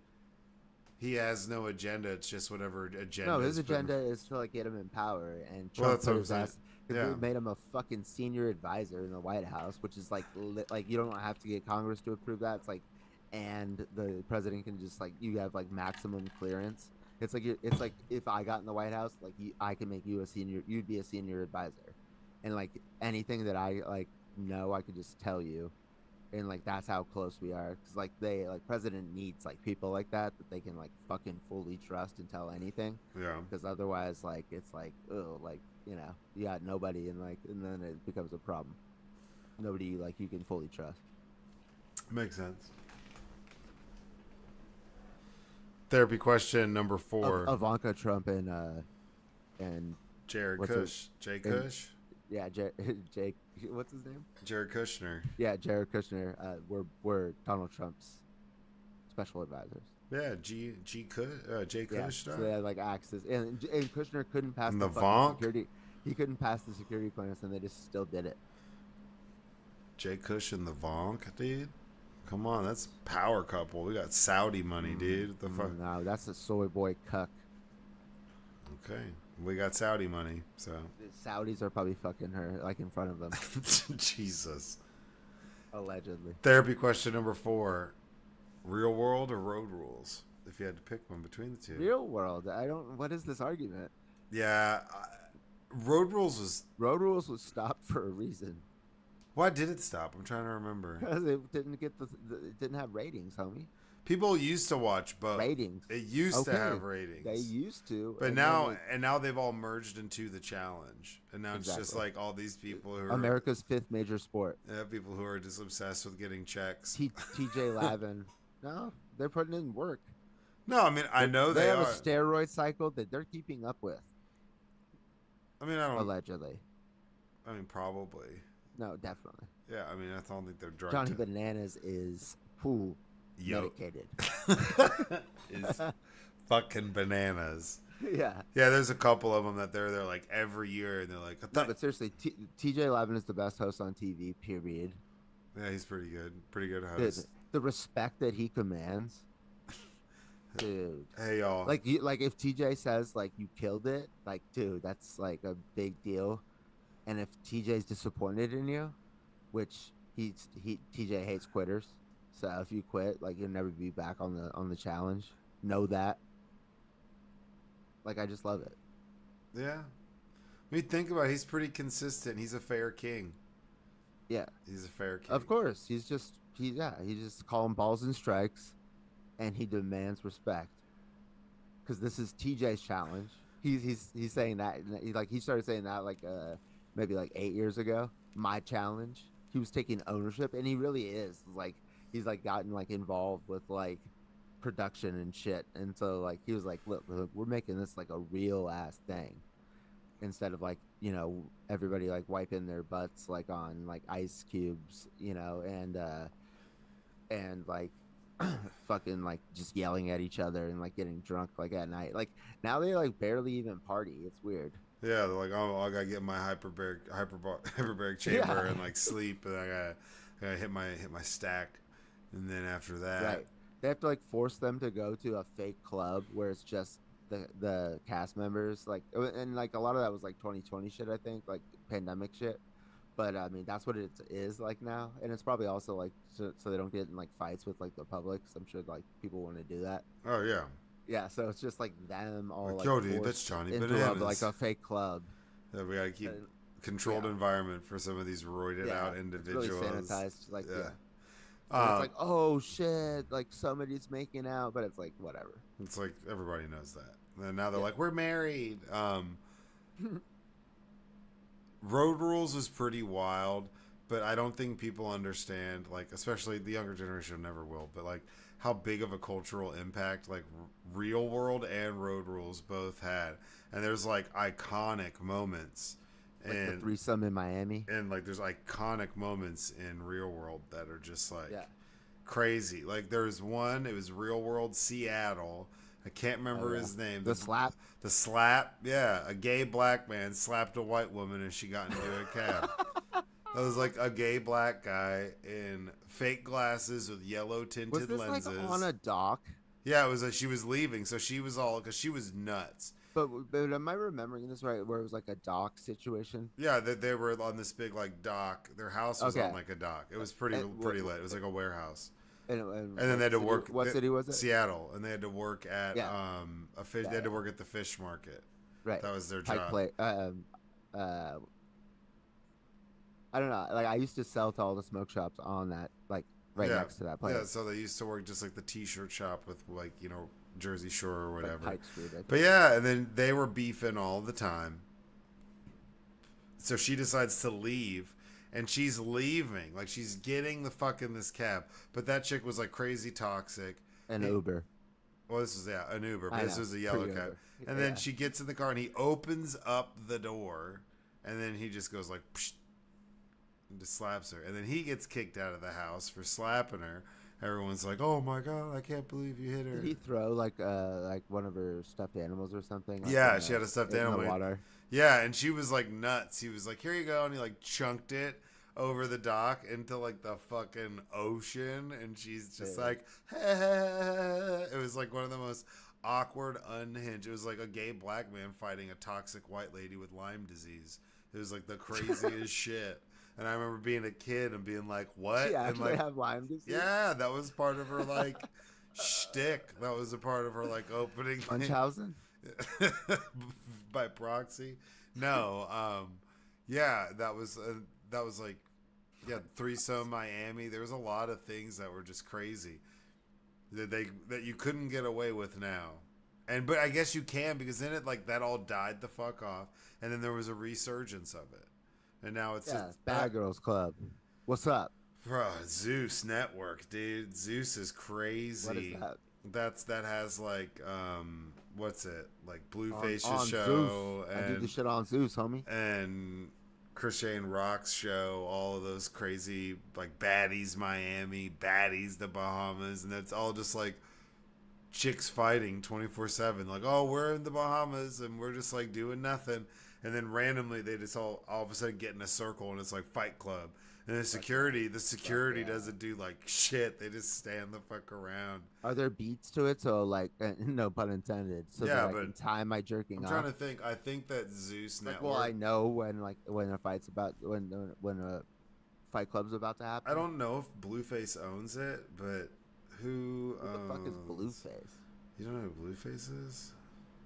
has no agenda. It's just whatever agenda. No, his agenda is to like get him in power, and Trump Well, that's put what I'm his saying. ass. Yeah. Made him a fucking senior advisor in the White House, which is like you don't have to get Congress to approve that. It's like, and the president can just like you have like maximum clearance. It's like if I got in the White House, like I can make you a senior. You'd be a senior advisor, and like anything that I like know, I could just tell you, and like that's how close we are. Because like president needs like people like that they can like fucking fully trust and tell anything. Yeah. Because otherwise, like it's like like you got nobody, and then it becomes a problem. Nobody like you can fully trust. Makes sense. Therapy question number 4. Ivanka Trump and Jared Kush. Jay and- Kush? yeah, Jake, what's his name? Jared Kushner. Yeah, Jared Kushner. Were Donald Trump's special advisors. Yeah, Jay Kush. So they had like access, and Kushner couldn't pass And the the fucking Vonk? security. He couldn't pass the security clearance, and they just still did it. Jay Kush and the Vonk, dude. Come on, that's power couple. We got Saudi money, dude. What the fuck? No, that's a soy boy cuck. Okay, we got Saudi money, so The Saudis are probably fucking her like in front of them, Jesus. allegedly. Therapy question number 4: real world or road rules? If you had to pick one between the two. Real world. I don't. What is this argument? Yeah, road rules was. Road rules was stopped for a reason Why did it stop? I'm trying to remember. because it didn't get it didn't have ratings, homie. People used to watch both. Ratings. It used to Okay. have ratings. They used to, But and now, then now they've all merged into the challenge, and now it's just Exactly. like all these people who are America's fifth major sport. people who are just obsessed with getting checks. TJ Lavin. No, they're putting in work. No, I mean I know they they have are. a steroid cycle that they're keeping up with, I mean I don't. allegedly. I mean probably. No, definitely. Yeah, I mean I don't think they're drunk. Johnny Bananas is medicated. Is fucking bananas. Yeah. Yeah, there's a couple of them that they're like every year, and they're like, No, but seriously, TJ Lavin is the best host on TV. Period. yeah, he's pretty good. Pretty good Dude, host. the respect that he commands, dude. Hey y'all. Like if TJ says like you killed it, like dude, that's like a big deal. And if TJ's disappointed in you, which TJ hates quitters, so if you quit, like you'll never be back on the challenge. Know that. Like I just love it. Yeah. I mean, think about it. He's pretty consistent. He's a fair king. Yeah, He's a fair king. of course. He just calling balls and strikes, and he demands respect. Because this is TJ's challenge. He's saying that he started saying that maybe like 8 years ago. My challenge. He was taking ownership, and he really is. Like he's like gotten like involved with like production and shit, and so like he was like, look, we're making this like a real ass thing, instead of like everybody like wiping their butts like on like ice cubes, and and like fucking like just yelling at each other and like getting drunk like at night. Like now they like barely even party. It's weird. Yeah, they're like, oh, I gotta get in my hyperbaric chamber Yeah, and like sleep, and I gotta hit my stack, and then after that, right. They have to like force them to go to a fake club where it's just the cast members. Like and like a lot of that was like 2020 shit. I think like pandemic shit. But I mean, that's what it is like now, and it's probably also like so they don't get in like fights with like the public. 'Cause I'm sure like people want to do that. oh yeah, Yeah, so it's just like them all like like yo, dude, that's forced Johnny into a like Bananas. a fake club. Yeah, we gotta keep And controlled yeah, environment for some of these roided yeah, out it's really individuals. sanitized. Like Yeah. yeah, and it's Um, like oh shit, like somebody's making out, but it's like whatever. it's like everybody knows that. And now they're Yeah, like, we're married. Road Rules is pretty wild, but I don't think people understand, like, especially the younger generation never will, but like how big of a cultural impact like Real World and Road Rules both had. And there's like iconic moments, like the and threesome in Miami. like there's iconic moments in Real World that are just like Yeah. crazy. Like there's one, it was Real World Seattle. I can't Oh remember yeah. his name. The slap. The slap, yeah, a gay black man slapped a white woman as she got into a cab. That was like a gay black guy in fake glasses with yellow Was tinted this like lenses. on a dock? Yeah, it was. She was leaving, so she was all because she was nuts. But am I remembering this right? Where it was like a dock situation? Yeah, they were on this big like dock. Their house was on Okay. like a dock. It was pretty And pretty lit. It was like a warehouse. and And then they had to work. What city was it? Seattle, and they had to work at Yeah. a fish. Yeah. They had to Yeah. work at the fish market. Right. That was their Pike job. Play. Uh, I don't know. Like I used to sell to all the smoke shops on that, like right Yeah, next to that yeah. place. So they used to work just like the T-shirt shop with like Jersey Shore or It's like whatever. Pike Street, I But think. yeah, and then they were beefing all the time. So she decides to leave, and she's leaving like she's getting the fuck in this cab. But that chick was like crazy toxic. An Hey, Uber. well, this was an Uber, but I this know. was a yellow cab. Pre-Uber. And then Yeah. she gets in the car, and he opens up the door, and then he just goes like, psh, and just slaps her, and then he gets kicked out of the house for slapping her. Everyone's like, "Oh my god, I can't believe you hit Did her." he throw like one of her stuffed animals or something like Yeah, she had a stuffed in the animal. water? Yeah, and she was like nuts. He was like, "Here you go," and he like chunked it over the dock into like the fucking ocean, and she's just Yeah. like, it was like one of the most awkward, unhinged. It was like a gay black man fighting a toxic white lady with Lyme disease. It was like the craziest shit. And I remember being a kid and being like, "What?" She And actually like, have Lyme disease. yeah, that was part of her like shtick. That was a part of her like opening thing. Munchausen. By proxy. No, yeah, that was like, yeah, threesome Miami. There was a lot of things that were just crazy that you couldn't get away with now. But I guess you can, because then it like that all died the fuck off, and then there was a resurgence of it, and now it's Yeah, just Bad Girls Club. What's up? bro, Zeus Network, dude. Zeus is What is crazy. that? That has like what's it, like On Blueface's Zeus. show I do the and shit on Zeus, homie. Christian Rock's show, all of those crazy like Baddies Miami, Baddies the Bahamas, and it's all just like chicks fighting 24/7. Like, oh, we're in the Bahamas and we're just like doing nothing, and then randomly they just all of a sudden get in a circle and it's like Fight Club. And the security Yeah. doesn't do like shit. They just stand the fuck around. Are there beats to it? So like, no pun intended. So Yeah, that I but can time my jerking I'm off. trying to think. I think that Zeus Like, Network. well, I know when a fight's about when a fight club's about to happen. I don't know if Blueface owns it, but who? Who the fuck is owns- Blueface? You don't know who Blueface is?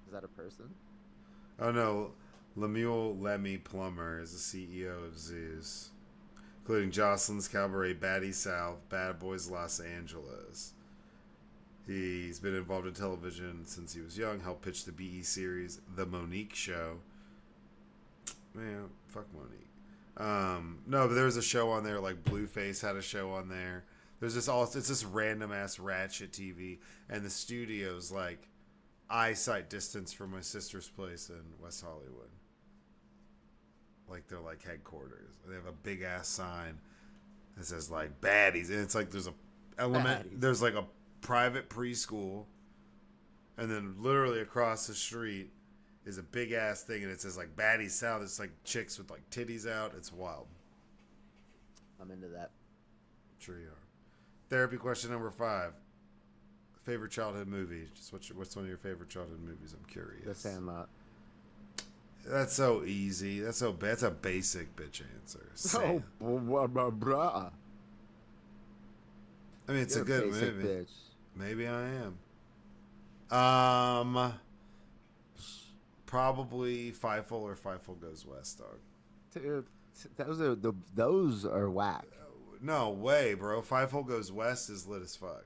Is that a person? Oh no, Lemuel Lemmy Plummer is the CEO of Zeus, including Jocelyn's Cabaret, Batty South, Bad Boys Los Angeles. He's been involved in television since he was young. Helped pitch the BE series The Monique Show. Man, fuck Monique. No, but there was a show on there, like Blueface had a show on there. There's this it's this random ass ratchet TV, and the studio's like eyesight distance from my sister's place in West Hollywood. Like they're like headquarters. They have a big ass sign that says like baddies, and it's like there's Baddies. There's like a private preschool, and then literally across the street is a big ass thing, and it says like Baddie South. It's like chicks with like titties out. It's wild. I'm into that. Sure you are. Therapy question number 5. Favorite childhood movie? Just what's one of your favorite childhood movies? I'm curious. The Sandlot. That's so easy. That's a basic bitch answer. Oh, bruh. I mean, it's You're a good basic movie. bitch. Maybe I am. Probably Fievel or Fievel Goes West, dog. Dude, those are whack. No way, bro. Fievel Goes West is lit as fuck.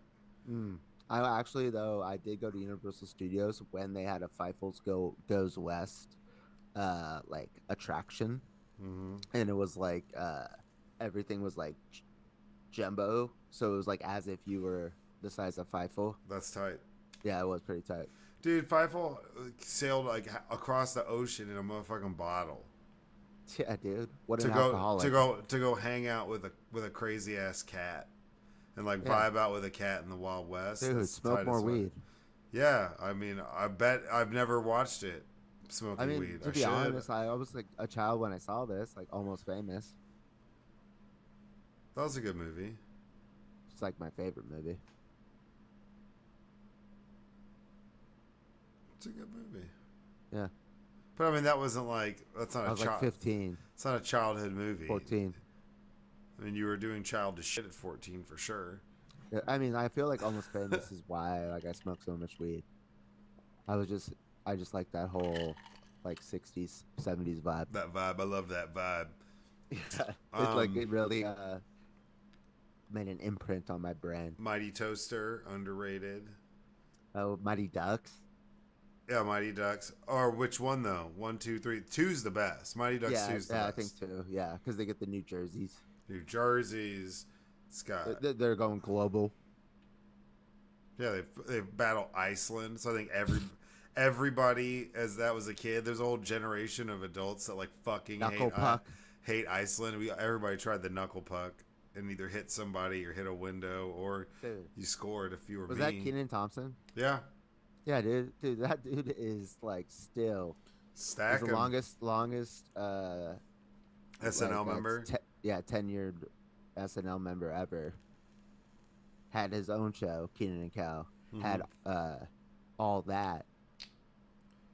I actually though I did go to Universal Studios when they had a Fievel's Goes West like attraction, and it was like everything was like jumbo, so it was like as if you were the size of Fievel. That's tight. Yeah, it was pretty tight. Dude, Fievel sailed like across the ocean in a motherfucking bottle Yeah, dude. What to an go alcoholic. to go hang out with a crazy ass cat and like vibe out with a cat in the Wild West. Dude, That's smoke tight more as fuck. weed. Yeah, I mean, I bet I've never watched it smoking I mean, weed. to be honest, I was like a child when I saw this, like Almost Famous. That was a good movie. It's like my favorite movie. It's a good movie. Yeah. But I mean, that wasn't like that's not I a was like child. 15, It's not a childhood movie. 14. I mean, you were doing childish shit at 14 for sure. Yeah, I mean, I feel like Almost Famous is why like I smoke so much weed. I just like that whole like 60s, 70s vibe. That vibe, I love that vibe. Yeah. It really made an imprint on my brain. Mighty Toaster, underrated. Oh, Mighty Ducks. Yeah, Mighty Ducks. Or which one though? 1, 2, 3. Two's the best. Mighty Ducks Yeah, 2's the yeah, I best. think too. Yeah, because they get the New Jerseys. New Jerseys. It's got They're going global. yeah. They battle Iceland. So I think everybody as that was a kid. There's a whole generation of adults that like fucking Knuckle puck. hate Iceland. Everybody tried the knuckle puck and either hit somebody or hit a window or Dude. you scored if you were Was mean. that Kenan Thompson? Yeah. Yeah, dude, that dude is like still Stack he's the longest SNL member. Tenured SNL member ever. Had his own show, Keenan and Kel. Had all that.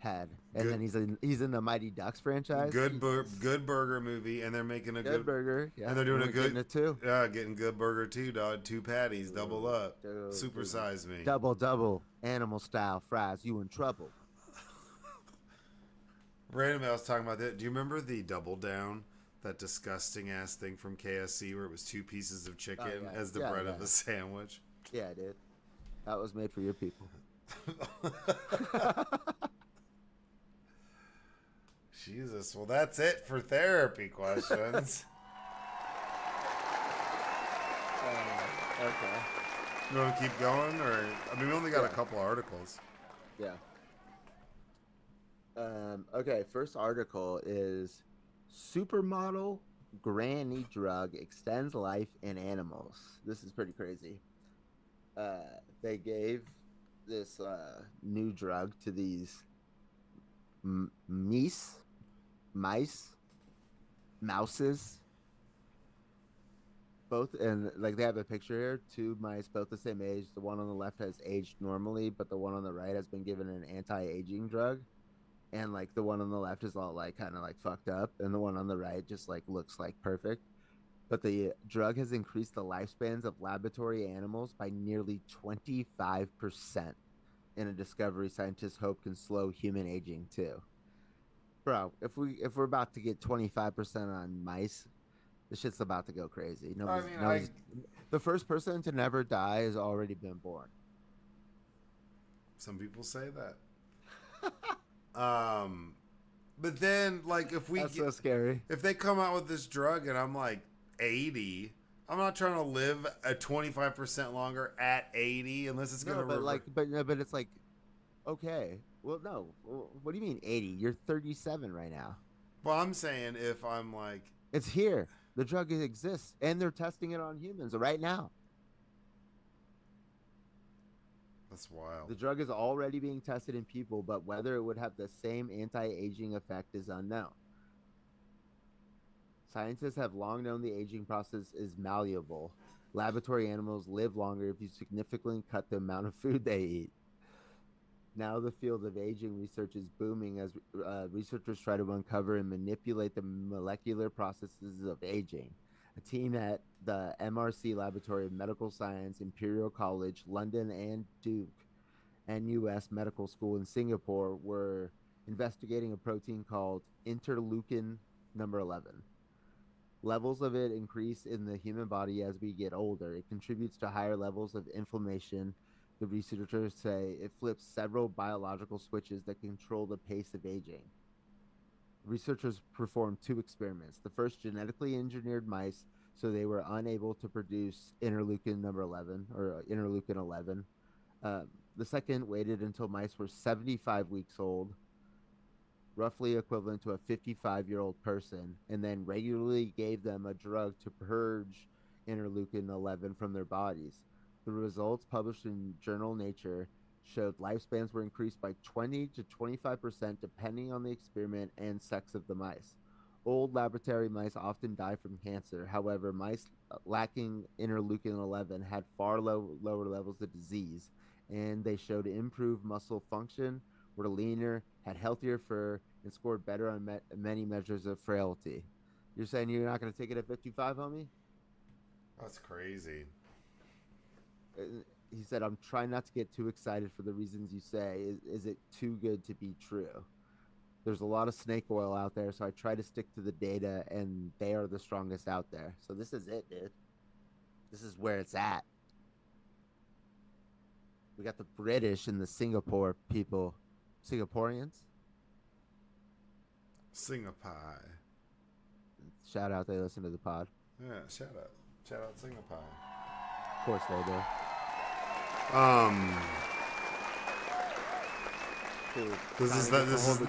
And then he's in the Mighty Ducks franchise. Good Burger movie, and they're making a good burger. Yeah, and they're doing a good it too. Yeah, getting Good Burger too, dog. 2 patties, double up, Dude, supersize me. Double, animal style fries. You in trouble? Randomly, I was talking about that. Do you remember the Double Down? That disgusting ass thing from KFC where it was 2 pieces of chicken as the bread of the sandwich. Yeah, dude. That was made for your people. Jesus. Well, that's it for therapy questions. Okay. You want to keep going, or I mean, we only got a couple articles. Yeah. Okay. First article is supermodel granny drug extends life in animals. This is pretty crazy. They gave this new drug to these mouses, both, and like they have a picture here, 2 mice, both the same age. The one on the left has aged normally, but the one on the right has been given an anti-aging drug, and like the one on the left is all like kind of like fucked up, and the one on the right just like looks like perfect. But the drug has increased the lifespans of laboratory animals by nearly 25%, in a discovery scientists hope can slow human aging too. Bro, if we're about to get 25% on mice, this shit's about to go crazy. The first person to never die has already been born. Some people say that. But then, like, That's so scary. If they come out with this drug and I'm like 80, I'm not trying to live at 25% longer at 80 unless it's gonna. But it's like, okay, well, no. What do you mean 80? You're 37 right now. Well, I'm saying if I'm like, it's here. The drug exists, and they're testing it on humans right now. That's wild. The drug is already being tested in people, but whether it would have the same anti-aging effect is unknown. Scientists have long known the aging process is malleable. Laboratory animals live longer if you significantly cut the amount of food they eat. Now, the field of aging research is booming as researchers try to uncover and manipulate the molecular processes of aging. A team at the MRC Laboratory of Medical Science, Imperial College, London, and Duke NUS Medical School in Singapore were investigating a protein called interleukin number 11. Levels of it increase in the human body as we get older. It contributes to higher levels of inflammation. The researchers say it flips several biological switches that control the pace of aging. Researchers performed two experiments. The first, genetically engineered mice so they were unable to produce interleukin number 11 or interleukin 11. The second waited until mice were 75 weeks old, roughly equivalent to a 55-year-old person, and then regularly gave them a drug to purge interleukin 11 from their bodies. The results, published in journal Nature, showed lifespans were increased by 20 to 25% depending on the experiment and sex of the mice. Old laboratory mice often die from cancer. However, mice lacking interleukin 11 had far lower levels of disease, and they showed improved muscle function, were leaner, had healthier fur, and scored better on many measures of frailty. You're saying you're not going to take it at 55, homie? That's crazy. He said, I'm trying not to get too excited for the reasons you say. Is it too good to be true? There's a lot of snake oil out there, so I try to stick to the data, and they are the strongest out there. So this is it, dude. This is where it's at. We got the British and the Singapore people. Singaporeans? Singapore. Shout out, they listen to the pod. Yeah, shout out. Shout out Singapore. Of course they do.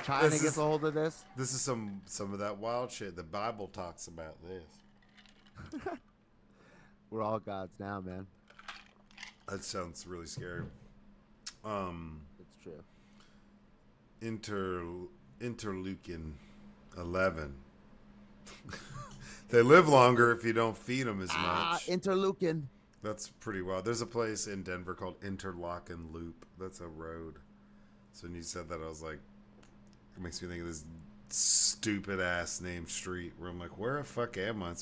China gets a hold of this. This is some of that wild shit. The Bible talks about this. We're all gods now, man. That sounds really scary. It's true. Interleukin 11. They live longer if you don't feed them as much. Interleukin. That's pretty wild. There's a place in Denver called Interlochen Loop. That's a road. So when you said that, I was like, it makes me think of this stupid ass named street where I'm like, where the fuck am I?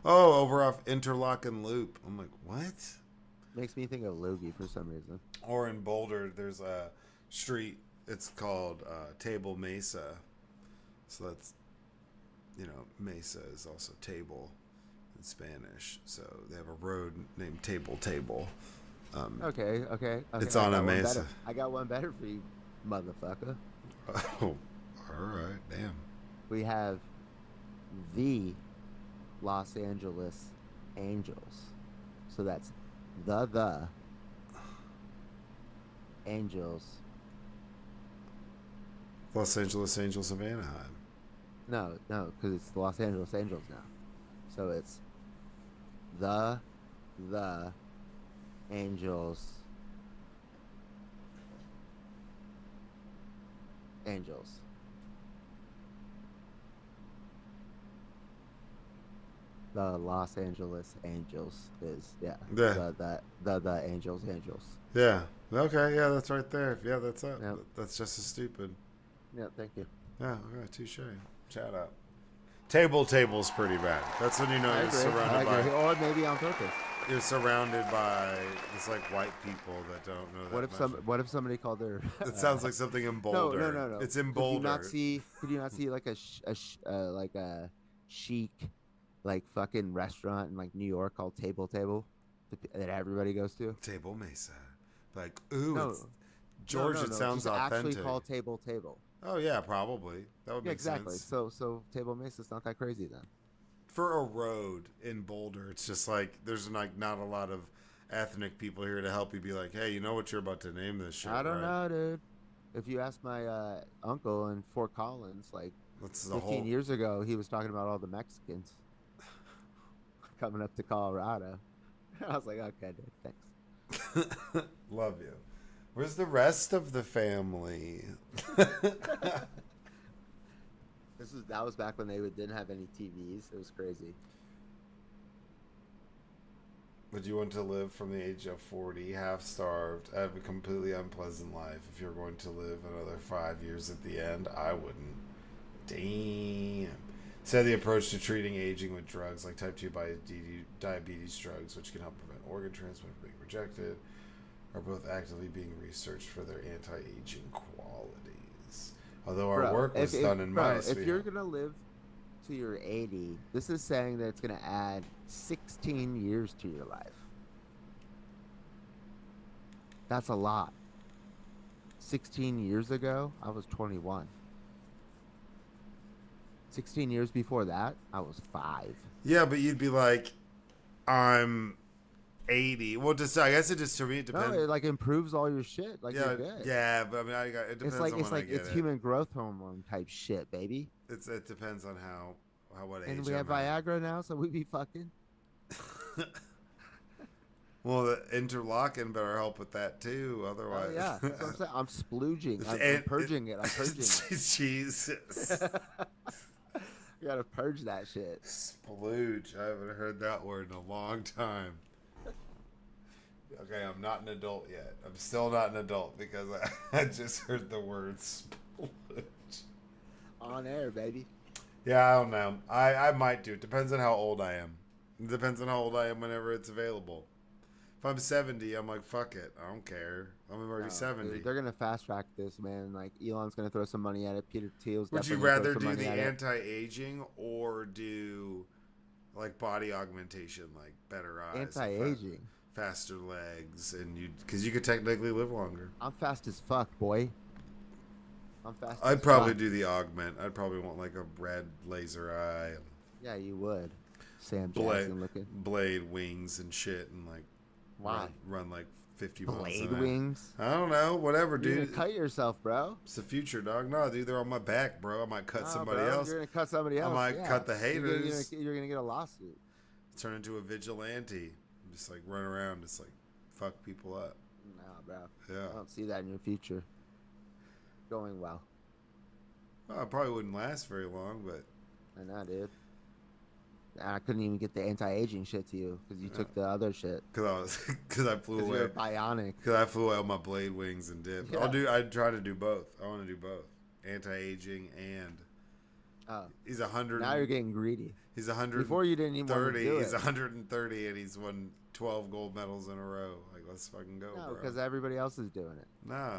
Oh, over off Interlochen Loop. I'm like, what? Makes me think of Logie for some reason. Or in Boulder, there's a street. It's called Table Mesa. So that's, Mesa is also table in Spanish. So they have a road named Table. Okay. It's on a mesa. I got one better for you, motherfucker. Oh, all right. Damn. We have the Los Angeles Angels. So that's the Angels. Los Angeles Angels of Anaheim. No, because it's the Los Angeles Angels now. So it's the Angels. The Los Angeles Angels is the Angels. Yeah. Okay. Yeah, that's right there. Yeah, that's it. Yep. That's just as stupid. Yeah, thank you. Yeah. Okay. Touche. Shout out. Table's pretty bad. That's when you know you're surrounded by, or maybe on purpose. You're surrounded by this like white people that don't know that. What if somebody called their? It sounds like something in Boulder. No. It's in Boulder. Could you not see like a chic, like fucking restaurant in like New York called Table that everybody goes to? Table Mesa. Like it's George. It sounds authentic. Actually called Table. Oh yeah, probably. That would make exactly. sense. So Table Mesa's not that crazy then. For a road in Boulder, it's just like there's like not a lot of ethnic people here to help you be like, hey, you know what you're about to name this shit. I don't right? know, dude. If you ask my uncle in Fort Collins, like 15 years ago, he was talking about all the Mexicans coming up to Colorado. I was like, okay, dude, thanks. Love you. Where's the rest of the family? That was back when didn't have any TVs. It was crazy. Would you want to live from the age of 40, half starved, have a completely unpleasant life if you're going to live another 5 years at the end? I wouldn't. Damn. Said the approach to treating aging with drugs like type 2 diabetes drugs, which can help prevent organ transplant from being rejected, are both actively being researched for their anti-aging qualities. Although our Bro, work was done in mice, if you're gonna live to your 80, this is saying that it's gonna add 16 years to your life. That's a lot. 16 years ago, I was 21. 16 years before that, I was 5. yeah, but you'd be like, I'm 80. Well, just I guess it just to me it No, depends. it like improves all your shit. Like you're Yeah, good. yeah, but I mean, it depends on when I get It's it. human growth hormone type shit, baby. It depends on how what And age we have I'm at. Viagra now, so we be fucking. Well, the interlocking better help with that too. Oh Otherwise, yeah, that's what I'm saying. I'm splooging. I'm and, purging it. I'm purging Jesus, it. You gotta purge that shit. splooge. I haven't heard that word in a long time. Okay, I'm not an adult yet. I'm still not an adult because I just heard the word splooge. On air, baby. Yeah, I don't know. I might do. It depends on how old I am. It depends on how old I am whenever it's available. If I'm 70, I'm like, fuck it. I don't care. I'm already No, 70. they're gonna fast track this, man. Like Elon's gonna throw some money at it. Peter Thiel's Would you definitely gonna throw rather some do money the at it. anti-aging or do like body augmentation, like better eyes, Anti-aging. faster legs, and because you could technically live longer? I'm fast as fuck, boy. I'm fast I'd as probably fuck. do the augment. I'd probably want like a red laser eye and Yeah, you would. Sam blade, Jackson looking. blade wings and shit, and like Why? run like 50 miles Blade an hour. wings? I don't know, whatever, You're gonna dude. cut yourself, bro. It's the future, dog. No, dude, they're on my back, bro. I might cut Nah, somebody bro. else. You're gonna cut somebody I else. might Yeah. cut the haters. You're gonna get a lawsuit. Turn into a vigilante. Just like run around, just like fuck people up. Nah, bro. Yeah. I don't see that in your future going well. Well, it probably wouldn't last very long, but I know, dude. And I couldn't even get the anti-aging shit to you because you took the other shit. because I flew Because away. you're bionic. Because I flew away on my blade wings and did. Yeah. I'd try to do both. I want to do both, anti-aging and. Oh, He's 100. now you're getting greedy. He's 100. Before you didn't even want to do He's it. 130 and he's won 12 gold medals in a row. Like, let's fucking go, No, bro. because everybody else is doing it. Nah,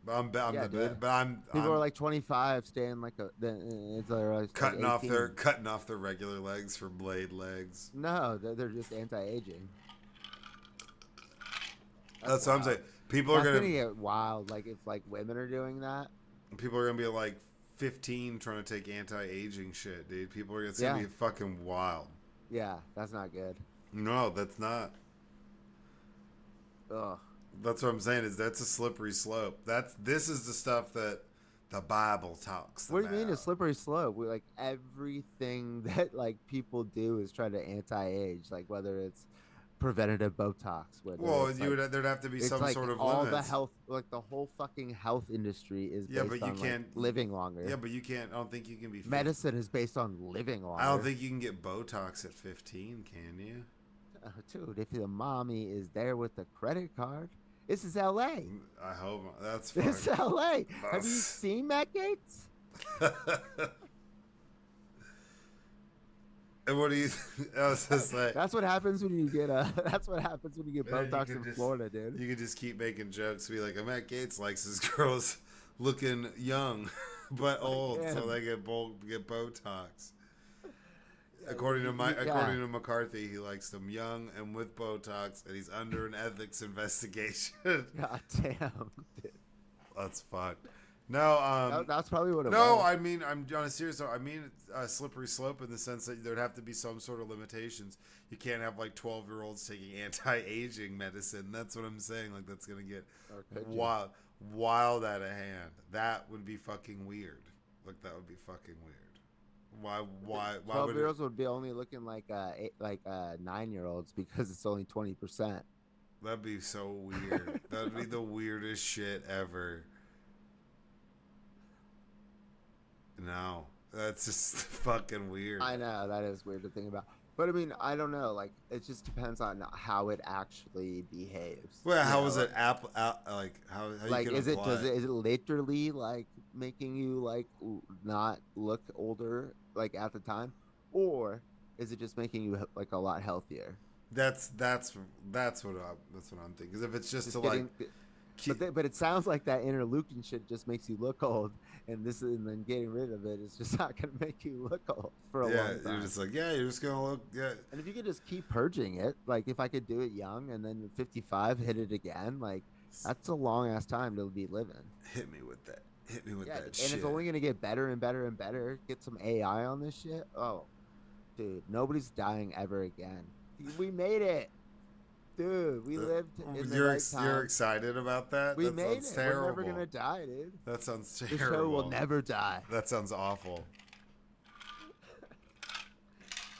but I'm Yeah, the dude. best. But I'm People are like 25, staying like a. It's like cutting 18. cutting off their regular legs for blade legs. No, they're just anti-aging. That's what I'm wild. saying. People That's are gonna gonna get wild. Like if like women are doing that. people are gonna be like 15 trying to take anti-aging shit, dude. People are it's gonna Yeah. be fucking wild. Yeah, that's not good. No, that's not. Ugh. That's what I'm saying. That's a slippery slope. This is the stuff that the Bible talks What about. do you mean a slippery slope? We like everything that like people do is try to anti-age, like whether it's preventative Botox, whether Well, it's, there'd have to be it's some like sort of all limits. the health, like the whole fucking health industry is Yeah, based but you on like, can't living longer. Yeah, but you can't. I don't think you can be. 50. Medicine is based on living longer. I don't think you can get Botox at 15. Can you? Dude, if the mommy is there with the credit card, this is L.A. I hope that's This is fine. L.A. Have you seen Matt Gates? And what do you? I was just like, That's what happens when you get That's what happens when you get man, you Botox could in just- Florida, dude. You could just keep making jokes, be like, Matt Gates likes his girls looking young but old, so him. they get Botox. According to McCarthy, he likes them young and with Botox, and he's under an ethics investigation. God damn. Dude. That's fucked. No, That's probably what it no. was. I mean, I'm on a serious note. I mean, a slippery slope in the sense that there'd have to be some sort of limitations. You can't have like 12-year-olds taking anti-aging medicine. That's what I'm saying. Like that's gonna get Or could you? wild out of hand. That would be fucking weird. Like that would be fucking weird. Why 12-year-olds would be only looking like 9-year-olds because it's only 20%. That'd be so weird. That'd be the weirdest shit ever. No, that's just fucking weird. I know that is weird to think about. But I mean, I don't know. Like, it just depends on how it actually behaves. Well, You how know, is it like how you like can is it apply does it? it is it literally like making you like not look older like at the time, or is it just making you like a lot healthier? That's that's that's what I'm thinking. Because if it's just to Just like getting, keep, but it sounds like that interleukin shit just makes you look old, and then getting rid of it is just not going to make you look old for a yeah, long you're time. just like yeah, you're just gonna look yeah. And if you could just keep purging it, like if I could do it young and then at 55 hit it again, like that's a long ass time to be living. Hit me with that. Hit me with Yeah, that and it's shit. only gonna get better and better and better. Get some AI on this shit. Oh, dude, nobody's dying ever again. We made it, dude. We lived in the right You're time. excited about that? We That made sounds it. We're never terrible. gonna die, dude. That sounds The show will terrible. never die. That sounds awful.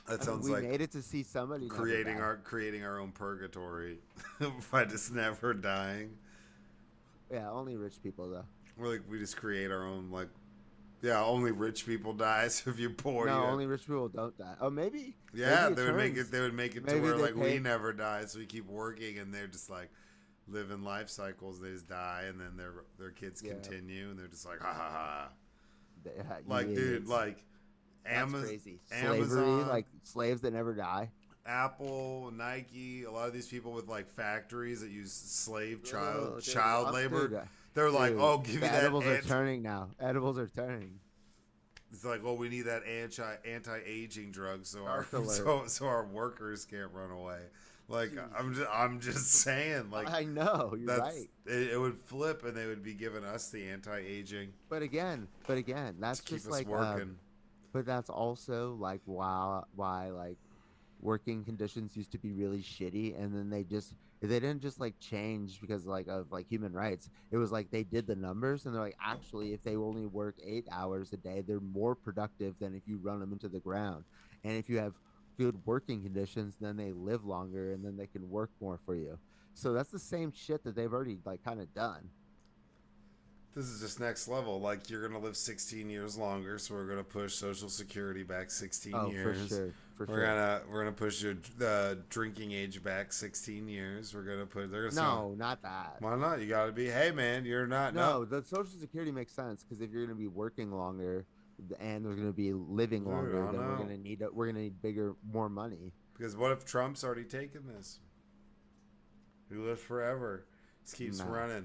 That I mean, sounds we like made it to see somebody never die. creating our own purgatory by just never dying. Yeah, only rich people though. We're like we just create our own like yeah, only rich people die. So if you're poor, No, you only rich people don't die. Oh, maybe yeah, it turns. they would make it to Maybe where they like we pay. never die, so we keep working, and they're just like living life cycles. They just die, and then their kids Yeah, continue, and they're just like ha ha ha. you Like dude, idiots. like That's crazy. Slavery, Amazon, like slaves that never die. Apple, Nike, a lot of these people with like factories that use Oh, dude, child labor. dude, They're like, dude, oh, give the me that. edibles are turning now. Edibles are turning. It's like, oh, we need that anti aging drug so our Dark alert. so our workers can't run away. Like I'm just saying, like I know you're that's right. it would flip and they would be giving us the anti aging But again, to that's keep just us like working. but that's also like why like working conditions used to be really shitty, and then they didn't just like change because like of like human rights. It was like they did the numbers and they're like, actually, if they only work 8 hours a day, they're more productive than if you run them into the ground. And if you have good working conditions, then they live longer and then they can work more for you. So that's the same shit that they've already like kind of done. This is just next level. Like you're gonna live 16 years longer, so we're gonna push Social Security back 16 Oh, for years. sure, for sure. We're gonna push your drinking age back 16 years. We're gonna put they're gonna No, not that. why not? You gotta be. Hey man, you're not no No, the Social Security makes sense because if you're going to be working longer and we're going to be living dude. I longer, don't then know we're going to need bigger, more money. because what if Trump's already taken this? He lives forever. Just keeps No, running,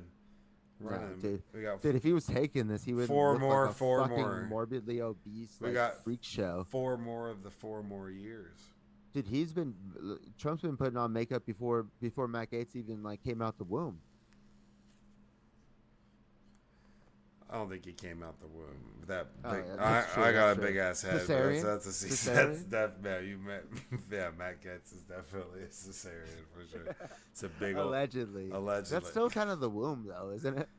no, running. dude, We got dude. If he was taking this, he would look like a four fucking more. morbidly obese We like got freak show. four more of the 4 more years. Dude, Trump's been putting on makeup before Matt Gates even like came out the womb. I don't think he came out the womb. That Oh big, yeah, that's true. I got That's a true. big ass head. But Cesarean, that's cesarean. that. Yeah, you met. Yeah, Matt Getz is definitely a cesarean for sure. It's a big old Allegedly. That's allegedly. still kind of the womb though, isn't it?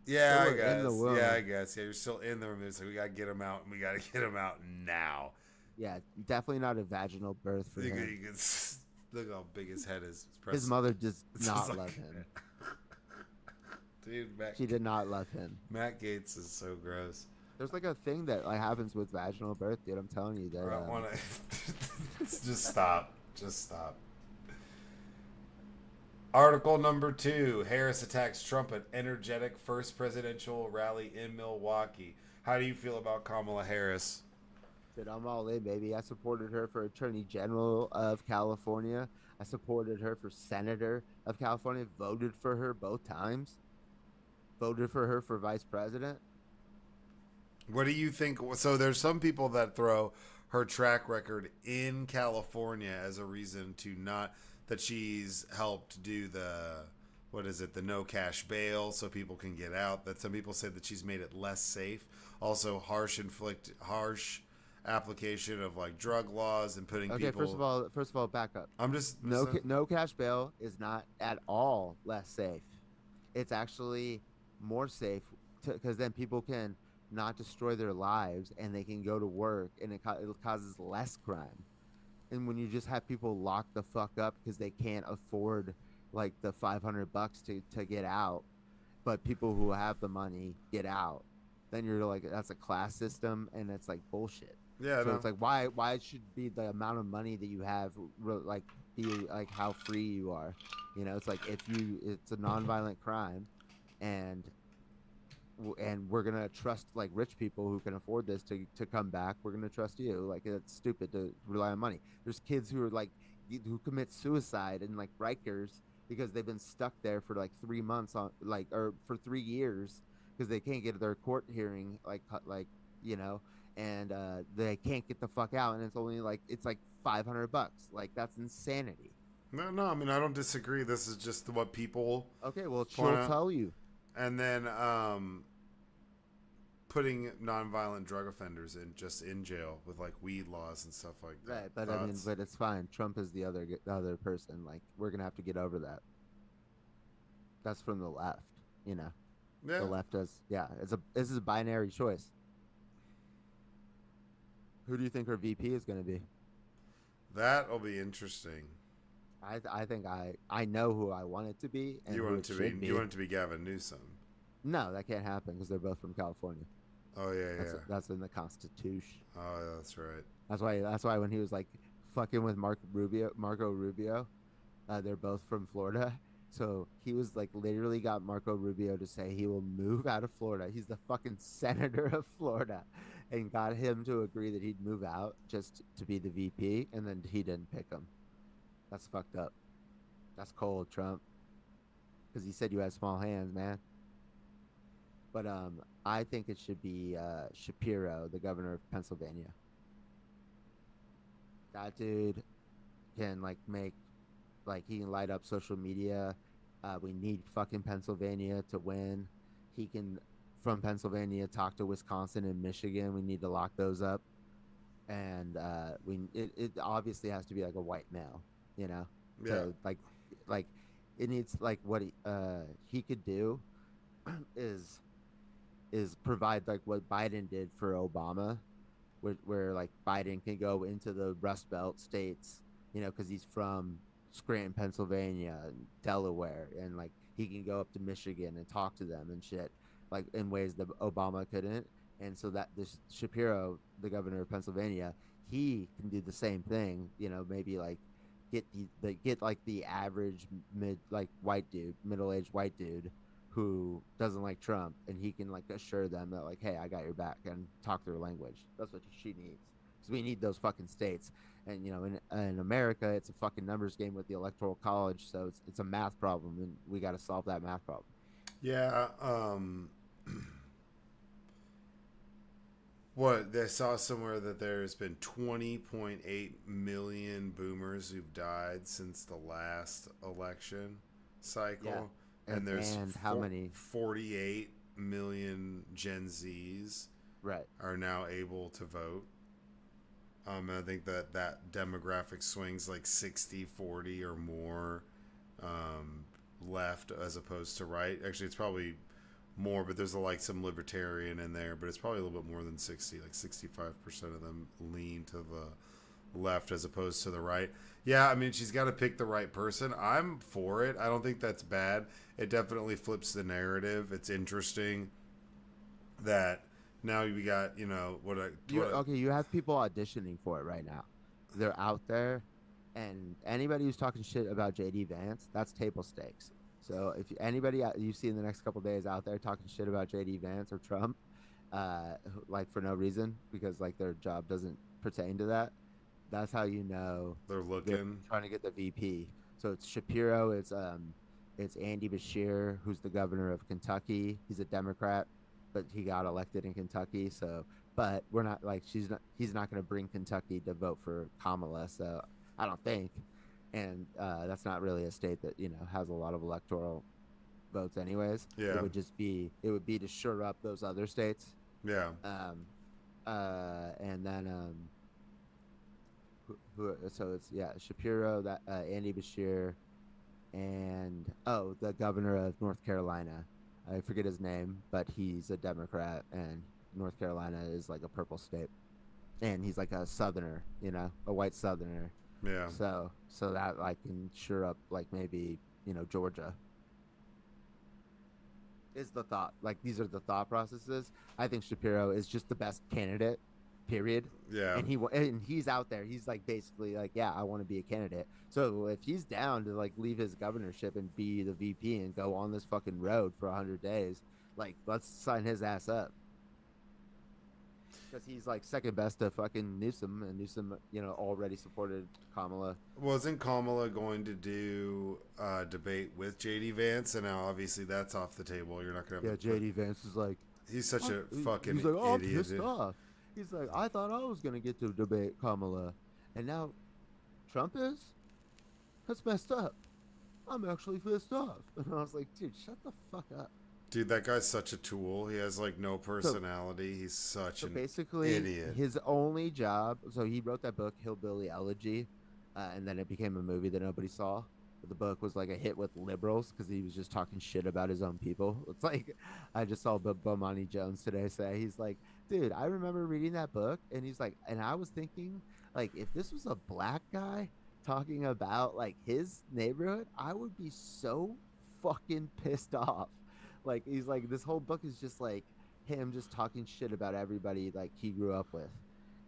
Yeah, Still I in the guess. Yeah, I womb. guess. Yeah, you're still in the room. So we gotta get him out, and we gotta get him out now. Yeah, definitely not a vaginal birth for him. You can look how big his head is. His mother does It's not just like- love him. Dude, She did not love him. Matt Gates is so gross. There's like a thing that like happens with vaginal birth, dude. I'm telling you I that. don't want to. Just stop. Just stop. Article number 2. Harris attacks Trump at energetic first presidential rally in Milwaukee. How do you feel about Kamala Harris? Dude, I'm all in, baby. I supported her for Attorney General of California. I supported her for Senator of California. Voted for her both times. Voted for her for Vice President. What do you think? So there's some people that throw her track record in California as a reason to not that she's helped do the what is it the no cash bail so people can get out. That some people say that she's made it less safe. Also harsh application of like drug laws and putting Okay, people. first of all, back up. I'm just No cash bail is not at all less safe. It's actually more safe because then people can not destroy their lives and they can go to work and it causes less crime. And when you just have people locked the fuck up because they can't afford like the $500 to get out, but people who have the money get out, then you're like, that's a class system, and it's like bullshit. Yeah, So no. it's like, why it should be the amount of money that you have, like, be like how free you are. It's like, if you, it's a nonviolent crime, and we're gonna trust like rich people who can afford this to come back. We're gonna trust you. Like, it's stupid to rely on money. There's kids who are like, who commit suicide in like Rikers because they've been stuck there for like 3 months on, like, or for 3 years, because they can't get their court hearing, like, you know and they can't get the fuck out, and it's like $500. Like, that's insanity. No, no. I mean, I don't disagree. This is just what people Okay, well, point she'll out, tell you. and then putting nonviolent drug offenders in jail with like weed laws and stuff like that. Right, but I mean, Thoughts? but it's fine. Trump is the other person. Like, we're gonna have to get over that. That's from the left. You know, the Yeah, left does. Yeah, this is a binary choice. Who do you think our VP is gonna be? that'll be interesting. I think I know who I want it to be and You who want it it to should be you be. want it to be Gavin Newsom. No, that can't happen because they're both from California. Oh yeah, That's yeah. that's in the Constitution. Oh, yeah, that's right. That's why when he was like fucking with Marco Rubio, they're both from Florida. So he was like, literally got Marco Rubio to say he will move out of Florida. He's the fucking senator of Florida, and got him to agree that he'd move out just to be the VP, and then he didn't pick him. That's fucked up. That's cold, Trump, because he said you had small hands, man. But I think it should be Shapiro, the governor of Pennsylvania. That dude can like make, like, he can light up social media. We need fucking Pennsylvania to win. He can, from Pennsylvania, talk to Wisconsin and Michigan. We need to lock those up, and it obviously has to be like a white male, you know, Yeah, to like it needs, like, what he could do is provide like what Biden did for Obama, where like Biden can go into the Rust Belt states, because he's from Scranton, Pennsylvania, and Delaware, and like he can go up to Michigan and talk to them and shit, like in ways that Obama couldn't. And so that this Shapiro, the governor of Pennsylvania, he can do the same thing. Maybe like get like the average like white dude, middle-aged white dude who doesn't like Trump, and he can like assure them that, like, hey, I got your back, and talk their language. That's what she needs, because we need those fucking states. And in America, it's a fucking numbers game with the electoral college, so it's a math problem, and we got to solve that math problem. yeah. What they saw somewhere that there's been 20.8 million boomers who've died since the last election Yeah, cycle, and and there's and how many? 48 million Gen Zs Right. are now able to vote. And I think that demographic swings like 60-40 or more, left as opposed to right. Actually, it's probably more, but there's like some libertarian in there, but it's probably a little bit more than 60. Like 65% of them lean to the left as opposed to the right. Yeah, I mean, she's got to pick the right person. I'm for it. I don't think that's bad. It definitely flips the narrative. It's interesting that now we got, Okay, you have people auditioning for it right now. They're out there, and anybody who's talking shit about JD Vance, that's table stakes. So if anybody you see in the next couple days out there talking shit about JD Vance or Trump, like for no reason, because like their job doesn't pertain to that, that's how you know they're they're looking. trying to get the VP. So it's Shapiro, it's Andy Bashir, who's the governor of Kentucky. He's a Democrat, but he got elected in Kentucky. So, but we're not like, he's not going to bring Kentucky to vote for Kamala. So I don't think, and that's not really a state that has a lot of electoral votes, anyways. It Yeah, would just be it would be to shore up those other states. yeah, And then so it's, yeah, Shapiro, that Andy Bashir, and the governor of North Carolina. I forget his name, but he's a Democrat, and North Carolina is like a purple state, and he's like a Southerner, a white Southerner. yeah. So that like can sure up like maybe Georgia is the thought. Like these are the thought processes. I think Shapiro is just the best candidate. Period. Yeah. And he's out there. He's like basically like, yeah, I want to be a candidate. So if he's down to like leave his governorship and be the VP and go on this fucking road for 100 days, like let's sign his ass up because he's like second best to fucking Newsom, and Newsom, already supported Kamala. Wasn't Kamala going to do a debate with JD Vance, and now obviously that's off the table. You're not gonna Yeah, have to. JD Vance is like, He's such a fucking he's like, oh, I'm idiot. pissed off. He's like, I thought I was gonna get to debate Kamala, and now Trump is. That's messed up. I'm actually pissed off. And I was like, dude, shut the fuck up. Dude, that guy's such a tool. He has like no So, personality. He's such so an basically, idiot. his only job. So he wrote that book, Hillbilly Elegy, and then it became a movie that nobody saw. But the book was like a hit with liberals because he was just talking shit about his own people. It's like I just saw Bomani Jones today say he's like, dude, I remember reading that book, and he's like, and I was thinking like if this was a black guy talking about like his neighborhood, I would be so fucking pissed off. Like he's like this whole book is just like him just talking shit about everybody like he grew up with,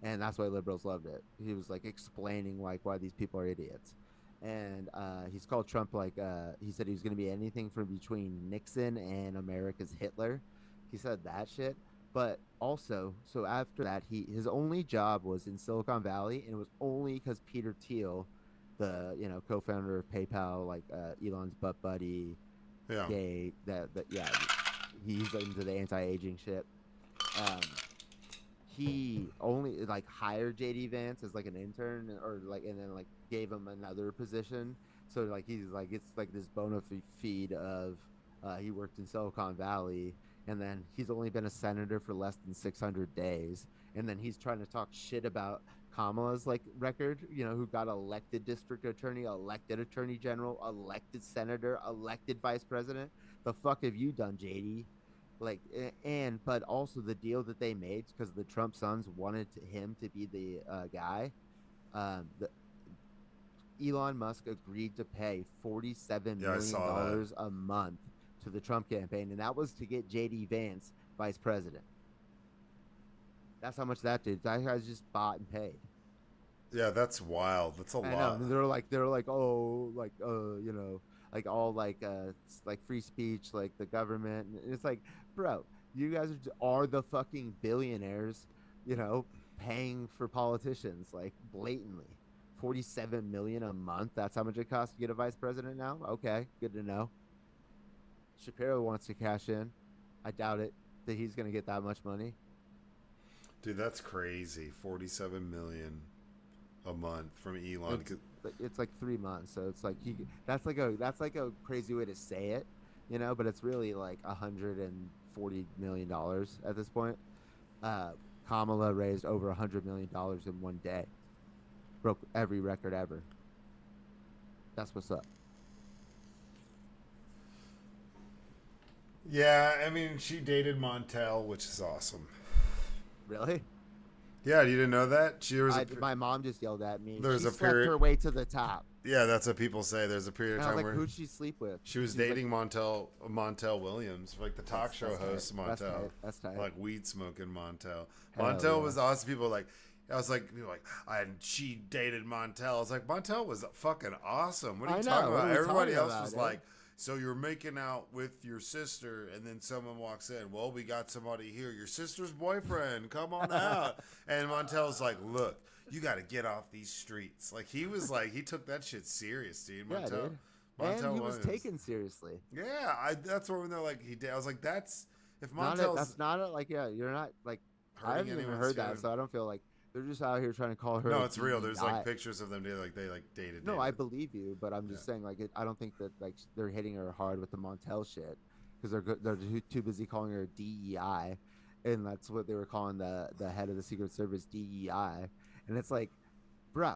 and that's why liberals loved it. He was like explaining like why these people are idiots, and he's called Trump like he said he was going to be anything from between Nixon and America's Hitler. He said that shit. But also, so after that, his only job was in Silicon Valley, and it was only because Peter Thiel, the co-founder of PayPal, like Elon's butt buddy, Yeah. gay, that yeah, he's into the anti-aging shit. Um, he only like hired JD Vance as like an intern, or like, and then like gave him another position. So like he's like, it's like this bona fide of he worked in Silicon Valley, and then he's only been a senator for less than 600 days, and then he's trying to talk shit about Kamala's like record, who got elected district attorney, elected attorney general, elected senator, elected vice president. The fuck have you done, JD? Like, and but also the deal that they made because the Trump sons wanted him to be the guy. The Elon Musk agreed to pay 47 Yeah, I million saw that. dollars a month to the Trump campaign, and that was to get JD Vance vice president. That's how much that did. That guy's just bought and paid. Yeah, that's wild. That's a I know. lot. And they're like, oh, like, like all like free speech, like the government. And it's like, bro, you guys are the fucking billionaires, paying for politicians, like blatantly. 47 million a month. That's how much it costs to get a vice president now. Okay, good to know. Shapiro wants to cash in. I doubt it that he's going to get that much money. Dude, that's crazy. 47 million a month from Elon. It's like 3 months, so it's like that's like a crazy way to say it, but it's really like $140 million at this point. uh Kamala raised over $100 million in one day, broke every record ever. That's what's up. Yeah, I mean, she dated Montel, which is awesome. Really? Yeah, you didn't know that? My mom just yelled at me. There was She a slept period. her way to the top. Yeah, that's what people say. There's a period of And I was time like, where who'd she sleep with? she was She's like, dating Montel Williams, like the talk show that's host tight. That's Montel, tight. That's tight. like weed smoking Montel. Hell Montel yeah. was awesome. People like, I was like, people like, and she dated Montel. I was like, Montel was fucking awesome. What are you I know. talking What about? are we Everybody talking else about, was dude? like, so you're making out with your sister, and then someone walks in. Well, we got somebody here. Your sister's boyfriend. Come on out. And Montel's like, look, you got to get off these streets. Like he was like, he took that shit serious, dude. Yeah, Montel. dude. Montel And he was Williams. taken seriously. Yeah, that's when they're like he did. I was like, that's if Not Montel's that's not a, like, yeah, you're not like, I hurting haven't even anyone's heard that, feelings. so I don't feel like they're just out here trying to call her No, a it's real. There's DEI. like pictures of them. They like dated. No, I dated. believe you, but I'm just Yeah. saying like I don't think that like they're hitting her hard with the Montel shit because they're too busy calling her DEI, and that's what they were calling the head of the Secret Service, DEI, and it's like, bro,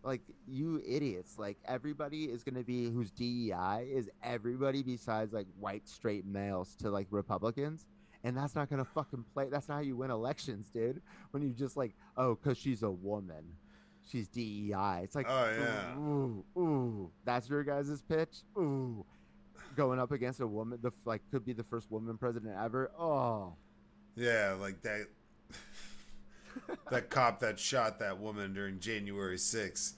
like you idiots, like everybody is gonna be who's DEI is everybody besides like white straight males to like Republicans. And that's not gonna fucking play. That's not how you win elections, dude. When you just like, oh, because she's a woman. she's DEI. It's like, Oh yeah. ooh, ooh, that's your guys' pitch. Ooh, going up against a woman, the like could be the first woman president ever. Oh, Yeah, like that that cop that shot that woman during January 6th,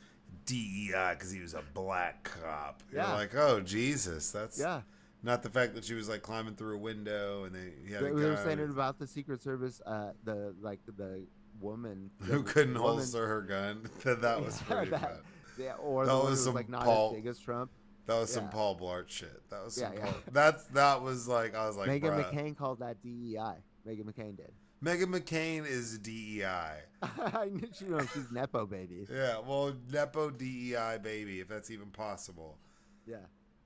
DEI because he was a black cop. You're yeah, like, oh Jesus, that's yeah. not the fact that she was like climbing through a window and he had a We were saying gun it about the Secret Service. The like the woman, who couldn't the woman, holster her gun. That was yeah, pretty that, bad. yeah, or That the one was who was some like not as Paul. big as Trump. That was some Yeah, Paul Blart shit. That was yeah, some yeah. Paul. That was like I was like, Megan bruh. McCain called that DEI. Megan McCain did. Megan McCain is DEI. I knew she knows she's nepo baby. Yeah, well, Nepo DEI baby, if that's even possible. Yeah,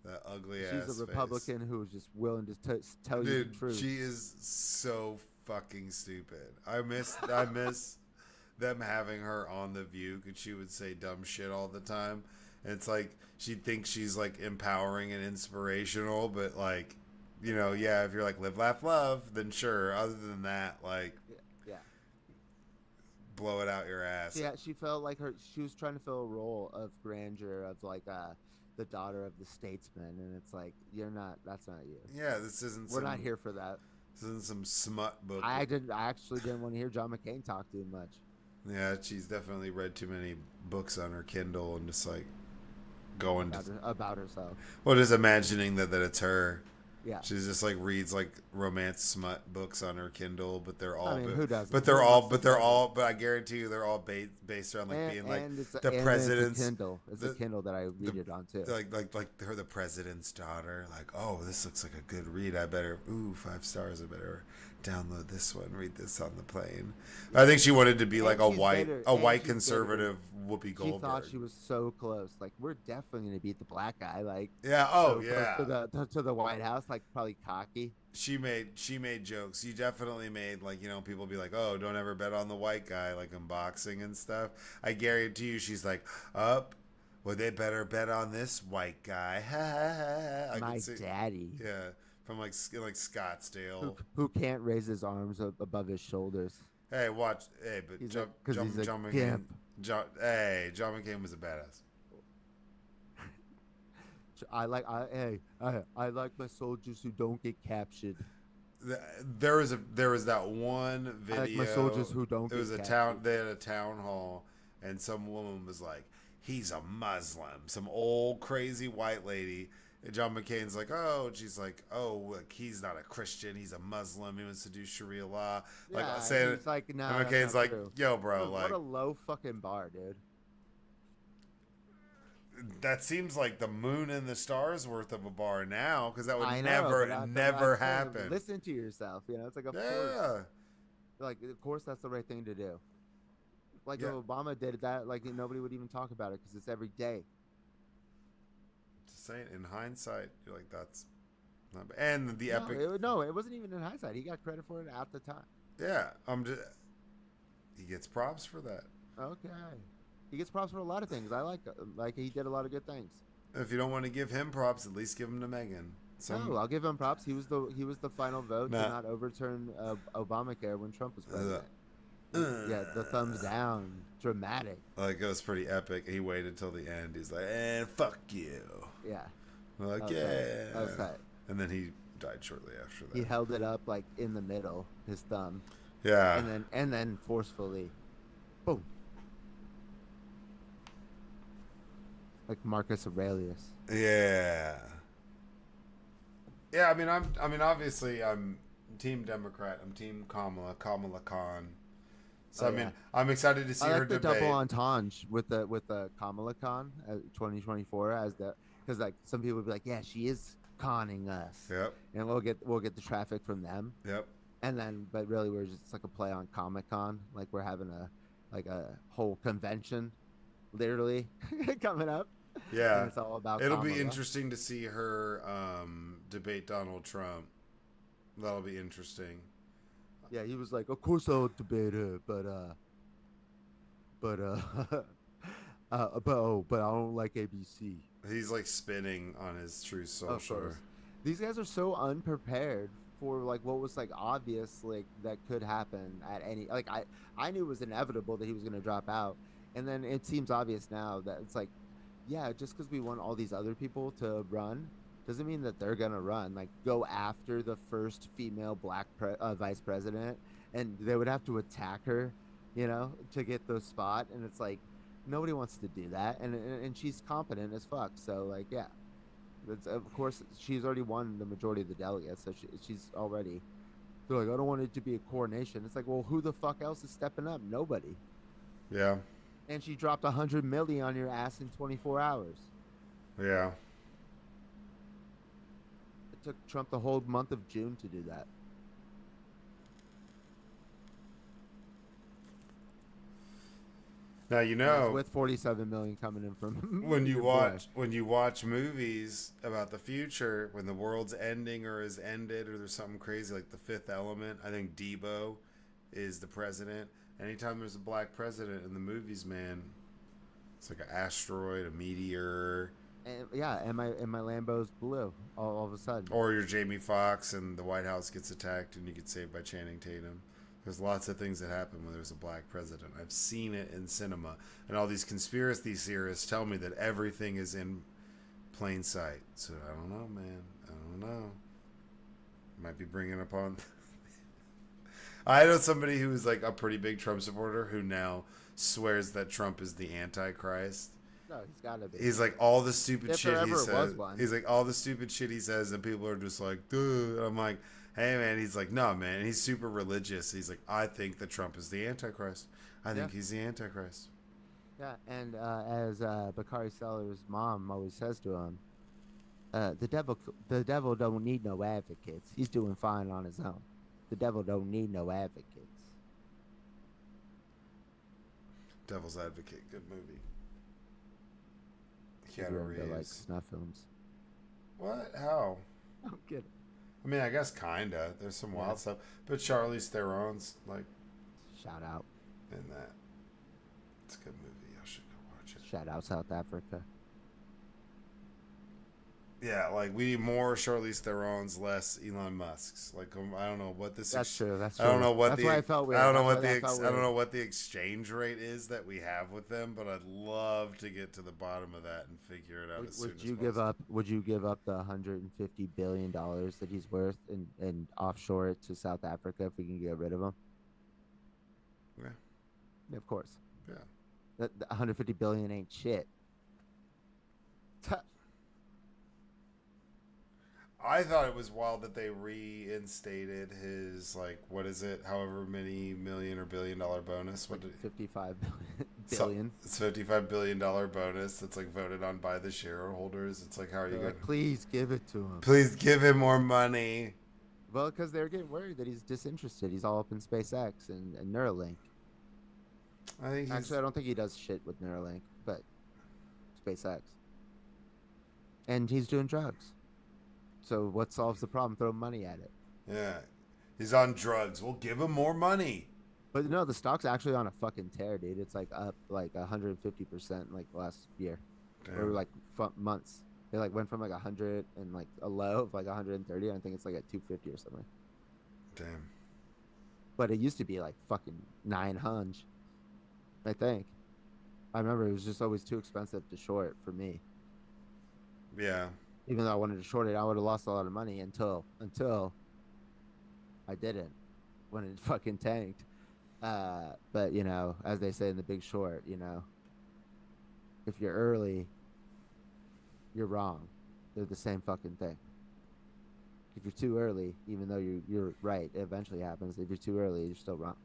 That ugly she's a ass face. Republican who's just willing to tell you the Dude, truth. she is so fucking stupid. I miss them having her on The View because she would say dumb shit all the time. And it's like she thinks she's like empowering and inspirational, but like, yeah, if you're like live, laugh, love, then sure. Other than that, like, Yeah, yeah. blow it out your ass. Yeah, she felt like she was trying to fill a role of grandeur of like the daughter of the statesman, and it's like you're not. That's not you. Yeah, this isn't We're some not here for that. this isn't some smut book. I actually didn't want to hear John McCain talk too much. Yeah, she's definitely read too many books on her Kindle and just like going to About herself. well, just imagining that it's her. Yeah. She's just like reads like romance smut books on her Kindle, but they're all I mean, who doesn't? but Who they're all wants but to they're do that? all but I guarantee you they're all based around like being like the And president's it's a Kindle. It's a the, Kindle that I read the it on too. like her the president's daughter. Like, oh, this looks like a good read. I better 5 stars. I better download this one. Read this on the plane. I think she wanted to be And like a she's white bitter. a And white she's bitter. conservative Whoopi She Goldberg. thought she was so close. Like we're definitely gonna beat the black guy. Like Yeah. so Oh close yeah. to the White House. Like probably cocky. She made jokes. She definitely made like people be like, oh, don't ever bet on the white guy like in boxing and stuff. I guarantee you, she's like, up. Well, they better bet on this white guy. I My could see, daddy, yeah, from like Scottsdale. who can't raise his arms above his shoulders. Hey, watch. Hey, but He's John, because John, he's a John McCain. gimp. John McCain was a badass. I like my soldiers who don't get captured. There was that one video. I like my soldiers who don't It was get a captured. town. They had a town hall, and some woman was like, "He's a Muslim." Some old crazy white lady. And John McCain's like, "Oh," and she's like, "Oh, look, he's not a Christian. He's a Muslim. He wants to do Sharia law." Like Yeah, saying, he's like, no, and that's McCain's not like, true. "Yo, bro, What like a low fucking bar, dude. that seems like the moon and the stars worth of a bar now, because that would I know, never but never I'm saying, happen." listen to yourself. You know, it's like of Yeah, course, like of course that's the right thing to do. Like yeah. if Obama did that, like nobody would even talk about it because it's every day. Just saying, in hindsight, you're like, that's not bad. And the No, epic, it wasn't even in hindsight. He got credit for it at the time. yeah. He gets props for that. Okay, he gets props for a lot of things. I like he did a lot of good things. If you don't want to give him props, at least give them to Megan. No, I'll give him props. He was the final vote Nah. to not overturn Obamacare when Trump was president. Yeah, the thumbs down, dramatic. Like, it was pretty epic. He waited till the end. He's like, "And fuck you." Yeah, We're like, that was yeah. tight. That was tight. And then he died shortly after that. He held it up like in the middle, his thumb, Yeah. and then forcefully, boom, like Marcus Aurelius. Yeah. Yeah, I mean obviously I'm Team Democrat. I'm Team Kamala Khan. So Oh, I mean, yeah. I'm excited to see I her like the debate. double entendre with the Kamala Khan 2024 as the because like some people would be like, yeah, she is conning us, Yep. and we'll get the traffic from them, Yep. and then but really we're just like a play on Comic Con, like we're having a whole convention, literally coming up. Yeah. And it's all about. It'll be Kamala. interesting to see her debate Donald Trump. That'll be interesting. Yeah, he was like, of course I'll debate her, but but I don't like ABC. He's like spinning on his True Of Social. course. These guys are so unprepared for like what was like obvious like that could happen at any like I knew it was inevitable that he was gonna drop out. And then it seems obvious now that it's like, yeah, just because we want all these other people to run doesn't mean that they're gonna run. Like, go after the first female black vice president, and they would have to attack her, to get the spot. And it's like nobody wants to do that. And she's competent as fuck. So like, yeah, that's of course she's already won the majority of the delegates. So she's already. They're like, I don't want it to be a coronation. It's like, well, who the fuck else is stepping up? Nobody. Yeah. And she dropped 100 million on your ass in 24 hours. Yeah. It took Trump the whole month of June to do that. Now And that's with 47 million coming in when from you your boy. watch movies about the future, when the world's ending or is ended, or there's something crazy like The Fifth Element. I think Debo is the president. Anytime there's a black president in the movies, man, it's like an asteroid, a meteor, And yeah, and my Lambo's blue all of a sudden. or you're Jamie Foxx and the White House gets attacked and you get saved by Channing Tatum. There's lots of things that happen when there's a black president. I've seen it in cinema, and all these conspiracy theorists tell me that everything is in plain sight. So I don't know, man. I don't know. Might be bringing upon. I know somebody who is like a pretty big Trump supporter who now swears that Trump is the Antichrist. No, he's got to be. He's like all the stupid If shit there he ever says. was one. He's like all the stupid shit he says, and people are just like, dude. I'm like, hey man. He's like, no man. And he's super religious. He's like, I think that Trump is the Antichrist. I think Yeah. he's the Antichrist. Yeah, and as Bakari Seller's mom always says to him, the devil don't need no advocates. He's doing fine on his own. The devil don't need no advocates. Devil's Advocate, good movie. If Keanu you're into like Reeves. snuff films. What? How? I'm kidding. I mean, I guess kinda. There's some Yeah. wild stuff, but Charlize Theron's like Shout out. in that. It's a good movie. I should go watch it. Shout out South Africa. Yeah, like we need more Charlize Theron's, less Elon Musk's. Like I don't know what this. That's true. That's true. I don't know what That's the. why I felt weird. I don't know That's what why the. that felt I don't weird. know what the exchange rate is that we have with them, but I'd love to get to the bottom of that and figure it out as soon Would as you give possible. up? Would you give up the $150 billion that he's worth and offshore it to South Africa if we can get rid of him? Yeah. Yeah, of course. Yeah. That 150 billion ain't shit. I thought it was wild that they reinstated his, like, what is it, however many million or $1 billion bonus. What Like did 55 so, billion. it's $55 billion bonus that's like voted on by the shareholders. It's like, how are you They're going? like, please give it to him. Please give him more money. Well, because they're getting worried that he's disinterested. He's all up in SpaceX and Neuralink. I think he's. Actually, I don't think he does shit with Neuralink, but SpaceX. And he's doing drugs. So what solves the problem? Throw money at it. Yeah, he's on drugs. We'll give him more money. But no, the stock's actually on a fucking tear, dude. It's like up like 150% like last year, or Damn. like months. It like went from like 100 and like a low of like 130. And I think it's like at 250 or something. Damn. But it used to be like fucking 900. I think. I remember it was just always too expensive to short for me. Yeah. Even though I wanted to short it, I would have lost a lot of money until I didn't when it fucking tanked. But as they say in The Big Short, if you're early, you're wrong. They're the same fucking thing. If you're too early, even though you're right, it eventually happens. If you're too early, you're still wrong.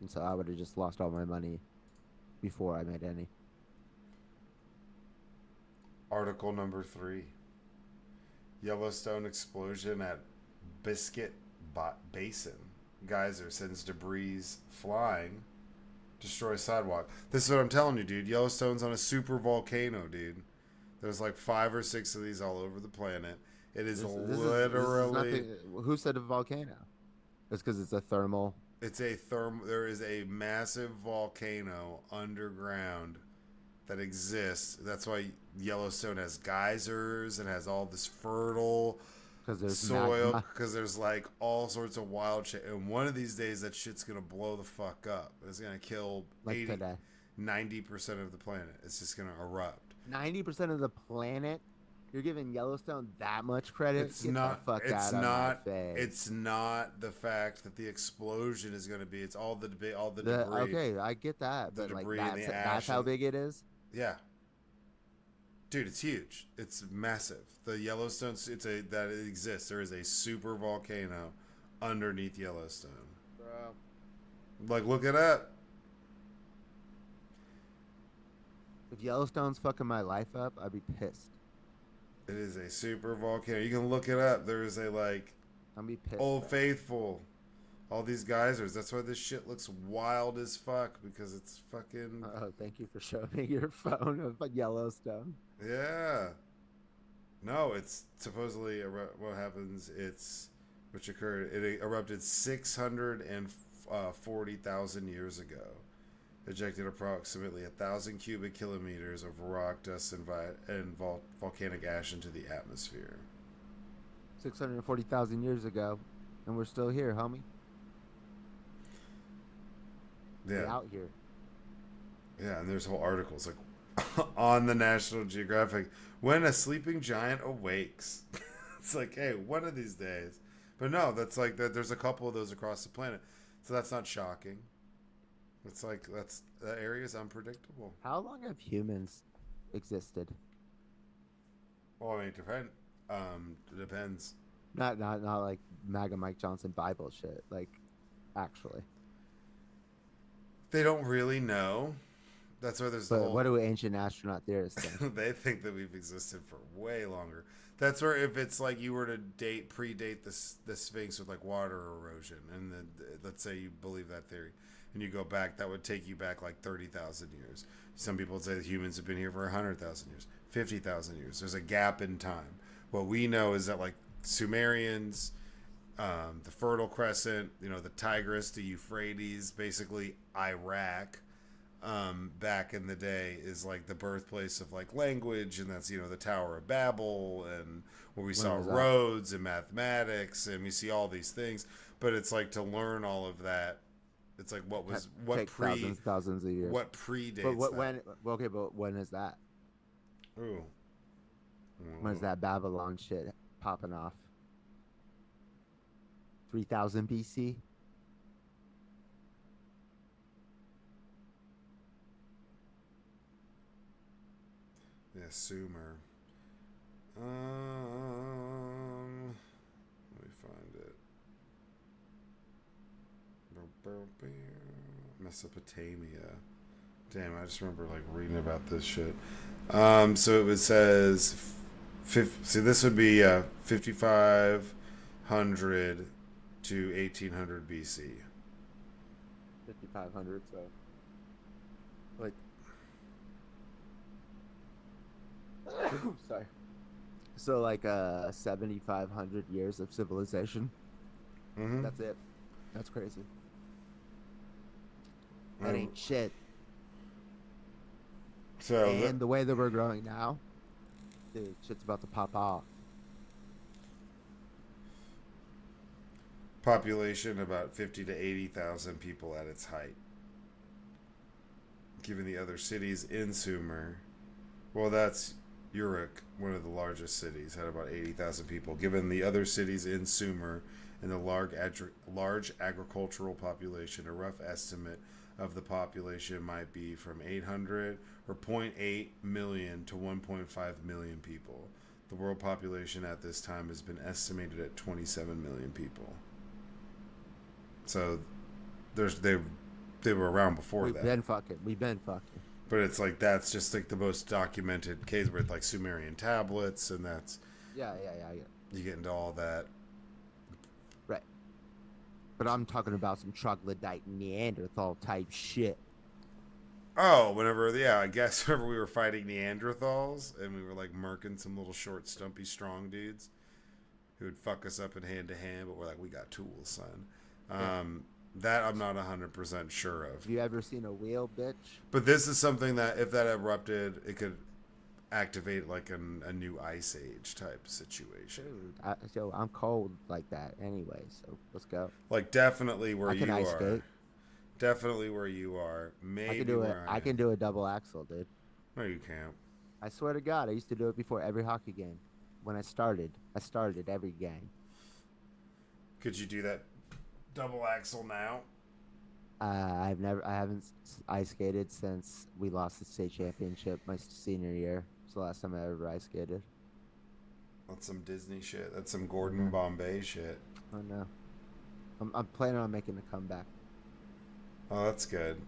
And so I would have just lost all my money before I made any. Article number 3. Yellowstone explosion at Biscuit Basin. Geyser sends debris flying. Destroys sidewalk. This is what I'm telling you, dude. Yellowstone's on a super volcano, dude. There's like 5 or 6 of these all over the planet. It is literally. This is nothing, who said a volcano? It's because it's a thermal. It's a There is a massive volcano underground that exists. That's why Yellowstone has geysers and has all this fertile Because there's soil. magma. Because there's like all sorts of wild shit. And one of these days, that shit's gonna blow the fuck up. It's gonna kill Like 80. today. 90% of the planet. It's just gonna erupt. 90% of the planet. You're giving Yellowstone that much credit? It's Get the not. fuck It's out of my not. face. It's not the fact that the explosion is going to be. It's all the The debris, okay, I get that, the but like debris and the that's ash, how and big it is. yeah, dude, it's huge. It's massive. The Yellowstone. It's a that it exists. There is a super volcano underneath Yellowstone. Bro. Like, look it up. If Yellowstone's fucking my life up, I'd be pissed. It is a super volcano. You can look it up. There is a like I'd be pissed, Old bro. Faithful. All these geysers. That's why this shit looks wild as fuck because it's fucking Oh, thank you for showing me your phone of Yellowstone. yeah. No, it's supposedly what happens. It's which occurred. It erupted 640,000 years ago, ejected approximately 1,000 cubic kilometers of rock dust and volcanic ash into the atmosphere. 640,000 years ago, and we're still here, homie. We Yeah, out here. yeah, and there's whole articles like on the National Geographic when a sleeping giant awakes. It's like, hey, one of these days. But no, that's like that. There's a couple of those across the planet, so that's not shocking. It's like that area is unpredictable. How long have humans existed? Well, I mean, it depends. Not like MAGA Mike Johnson Bible shit. Like, actually. They don't really know. That's why there's the But what whole. do ancient astronaut theorists think? They think that we've existed for way longer. That's where if it's like you were to predate the Sphinx with like water erosion, and let's say you believe that theory, and you go back, that would take you back like 30,000 years. Some people would say that humans have been here for 100,000 years, 50,000 years. There's a gap in time. What we know is that like Sumerians, the Fertile Crescent, the Tigris, the Euphrates, basically Iraq, back in the day is like the birthplace of like language, and that's the Tower of Babel, and where we When saw was that? roads and mathematics, and we see all these things. But it's like to learn all of that. It's like Take thousands of years. what But predates what that? when? Well, okay, but when is that? Ooh. When is that Babylon shit popping off? 3000 BC. Yeah, Sumer. Let me find it. Mesopotamia. Damn, I just remember like reading about this shit. So it says, see, this would be 5,500 to 1800 BC. 5500. So, like, sorry. So like 7500 years of civilization. Mm-hmm. That's it. That's crazy. That ain't shit. So And the way that we're growing now, dude, shit's about to pop off. population about 50 to 80,000 people at its height. Given the other cities in Sumer, well, that's Uruk, one of the largest cities, had about 80,000 people. Given the other cities in Sumer and the large agricultural population, a rough estimate of the population might be from 800 or zero point 0.8 million to 1.5 million people. The world population at this time has been estimated at 27 million people. So they were around before We've that. been fucking. We've been fucking. But it's like that's just like the most documented case with like Sumerian tablets, and that's Yeah. you get into all that. Right. But I'm talking about some troglodyte Neanderthal type shit. Oh, I guess whenever we were fighting Neanderthals and we were like murking some little short, stumpy, strong dudes who would fuck us up in hand to hand, but we're like, we got tools, son. That I'm not 100% sure of. Have you ever seen a whale, bitch? But this is something that if that erupted, it could activate like a new ice age type situation. Dude, I'm cold like that anyway, so let's go. Like definitely where I can you ice are. skate. Definitely where you are. I can Maybe do it. where I I am. can do a double axel, dude. No, you can't. I swear to God, I used to do it before every hockey game. When I started every game. Could you do that double axle now? I haven't ice skated since we lost the state championship my senior year. It's the last time I ever ice skated. That's some Disney shit. That's some I Gordon know. Bombay shit. I know. I'm planning on making a comeback. Oh, that's good.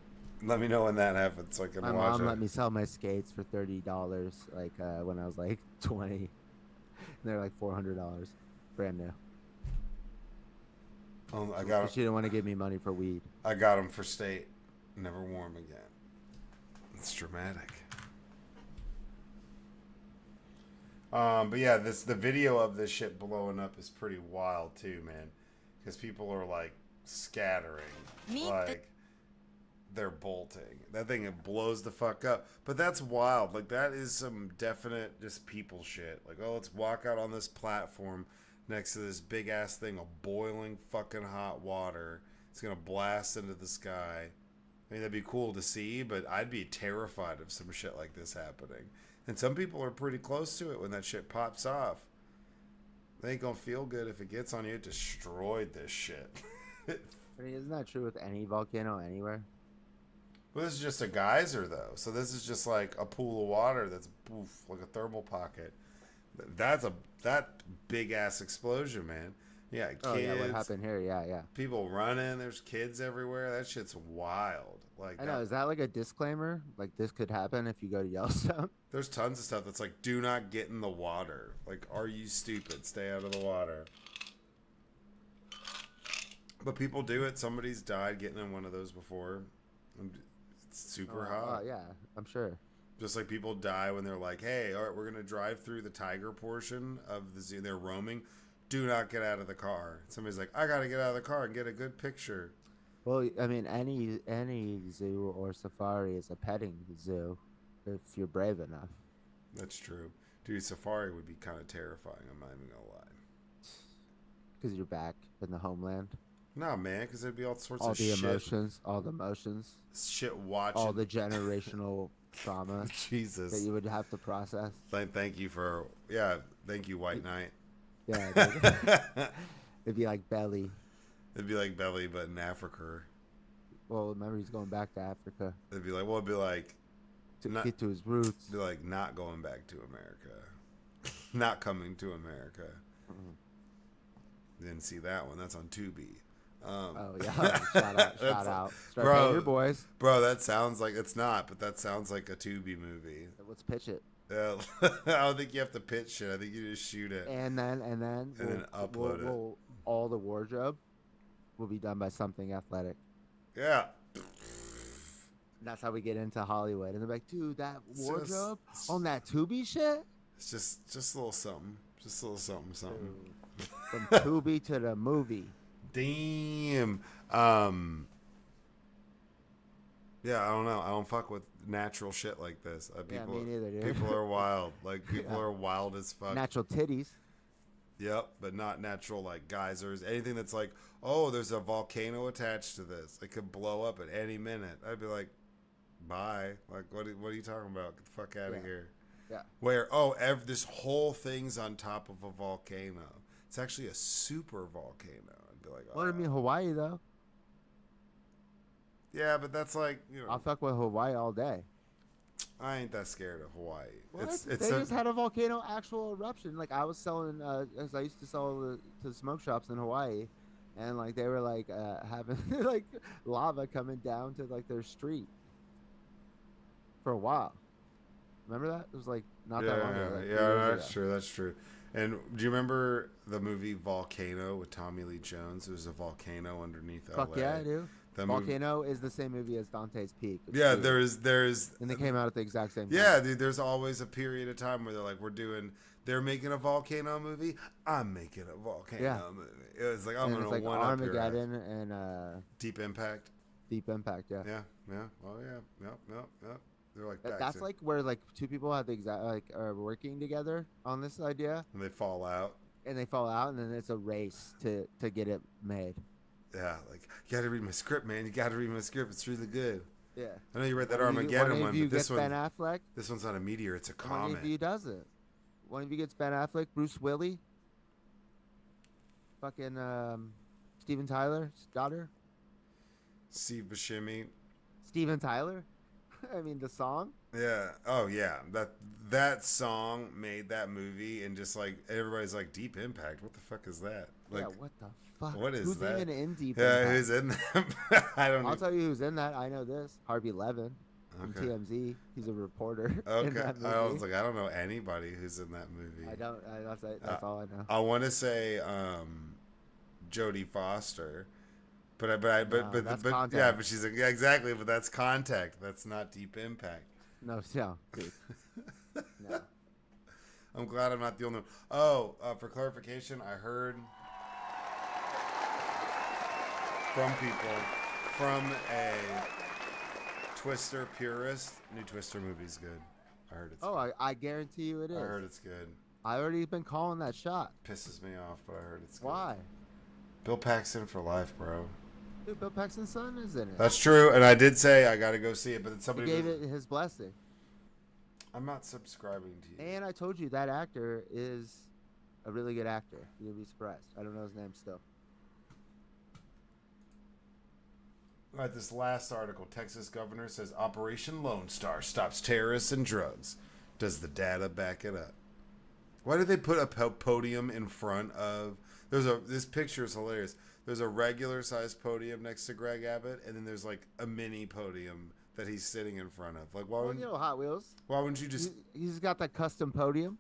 Let me know when that happens so I can My watch mom it. let me sell my skates for $30, like when I was like 20. And they're like $400, brand new. I But got she didn't want to give me money for weed. I got them for state. Never wore them again. It's dramatic. But yeah, the video of this shit blowing up is pretty wild too, man. Because people are like scattering, like they're bolting. That thing it blows the fuck up. But that's wild. Like that is some definite just people shit. Like oh, let's walk out on this platform next to this big ass thing of boiling fucking hot water. It's gonna blast into the sky. I mean that'd be cool to see, but I'd be terrified of some shit like this happening. And some people are pretty close to it when that shit pops off. They ain't gonna feel good if it gets on you. It destroyed this shit. I mean, isn't that true with any volcano anywhere? Well, this is just a geyser, though. So this is just like a pool of water that's poof, like a thermal pocket. That big ass explosion, man. Yeah, kids. Oh yeah, what happened here? Yeah, yeah. People running. There's kids everywhere. That shit's wild. Like I know. that. Is that like a disclaimer? Like this could happen if you go to Yellowstone? There's tons of stuff that's like, do not get in the water. Like, are you stupid? Stay out of the water. But people do it. Somebody's died getting in one of those before. It's super hot. Oh yeah, I'm sure. Just like people die when they're like, hey, all right, we're going to drive through the tiger portion of the zoo. They're roaming. Do not get out of the car. Somebody's like, I got to get out of the car and get a good picture. Well, I mean, any zoo or safari is a petting zoo if you're brave enough. That's true. Dude, safari would be kind of terrifying. I'm not even going to lie. Because you're back in the homeland. No, man, because there'd be all sorts All of the shit. emotions, all the emotions, Shit watching. all the generational trauma Jesus. that you would have to process. Thank you for, thank you, White Knight. Yeah, it'd be like Belly. It'd be like Belly, but in Africa. Well, remember he's going back to Africa It'd be like, well, it'd be like, to not, get to his roots. be like not going back to America. Not coming to America. Didn't see that one. That's on Tubi. Oh yeah, shout out. Start Bro, paying your boys. Bro, that sounds like it's not, but that sounds like a Tubi movie. Let's pitch it. Yeah, I don't think you have to pitch it. I think you just shoot it And then upload it. All the wardrobe will be done by something athletic. Yeah. And that's how we get into Hollywood. And they're like, dude, that wardrobe on that Tubi shit. It's just a little something. Just a little something. From Tubi to the movie. Damn. Yeah, I don't know. I don't fuck with natural shit like this. People, me neither, dude. People are wild. Like people are wild as fuck. Natural titties. Yep, but not natural like geysers. Anything that's like, oh, there's a volcano attached to this. It could blow up at any minute. I'd be like, bye. Like, what are you talking about? Get the fuck out of here. Yeah. Where, this whole thing's on top of a volcano. It's actually a super volcano. I'd be like, Well, I mean, Hawaii, though. yeah, but that's like, I'll fuck with Hawaii all day. I ain't that scared of Hawaii. What? They just had a volcano actual eruption. Like, I was selling, as I used to sell to smoke shops in Hawaii. And, like, they were, like, having, like, lava coming down to, like, their street. For a while. Remember that? It was, like, not that long ago. Like, That's true. That's true. And do you remember the movie Volcano with Tommy Lee Jones? It was a volcano underneath Fuck LA. yeah, I do. Volcano is the same movie as Dante's Peak. Yeah, there's and they came out at the exact same time. Yeah, dude, there's always a period of time where they're like, they're making a volcano movie. I'm making a volcano movie. It was like I'm gonna one up your Armageddon and Deep Impact. Deep Impact, yeah. Yeah. Oh yeah. Yep. They're like that's like where like two people have the exact are working together on this idea, and they fall out. And then it's a race to get it made. Yeah, like you got to read my script, man. You got to read my script. It's really good. Yeah. I know you read that One Armageddon of one, you but gets Ben Affleck, this one's not a meteor. It's a and one of comet. you doesn't. One of you gets Ben Affleck, Bruce Willis, fucking Steven Tyler's daughter. Steve Buscemi. Steven Tyler. I mean the song. Yeah. Oh yeah. That song made that movie, and just like everybody's like Deep Impact. What the fuck is that? Yeah, Like, what the fuck? what is Who's that? even in Deep Yeah, Impact? who's in that? I don't. I'll tell you who's in that. I know this. Harvey Levin from Okay. TMZ. He's a reporter in Okay. that I was movie. like, I don't know anybody who's in that movie. I don't. Uh, That's all I know. I want to say Jodie Foster, No, that's yeah, Contact. but she's yeah, exactly, but that's Contact. That's not Deep Impact. No, dude. No. I'm glad I'm not the only one. Oh, for clarification, I heard from people, from a Twister purist, new Twister movie's good. I heard it's Oh, good. I guarantee you it is. I heard it's good. I already been calling that shot. Pisses me off, but I heard it's good. Why? Bill Paxton for life, bro. Dude, Bill Paxton's son is in it. That's true, and I did say I got to go see it, but then He somebody gave it his blessing. I'm not subscribing to you. And I told you that actor is a really good actor. You'll be surprised. I don't know his name still. All right, this last article, Texas governor says Operation Lone Star stops terrorists and drugs. Does the data back it up? Why did they put a podium in front of? This picture is hilarious. There's a regular sized podium next to Greg Abbott, and then there's like a mini podium that he's sitting in front of. Like, Well, you know Hot Wheels. why wouldn't you just He's got that custom podium.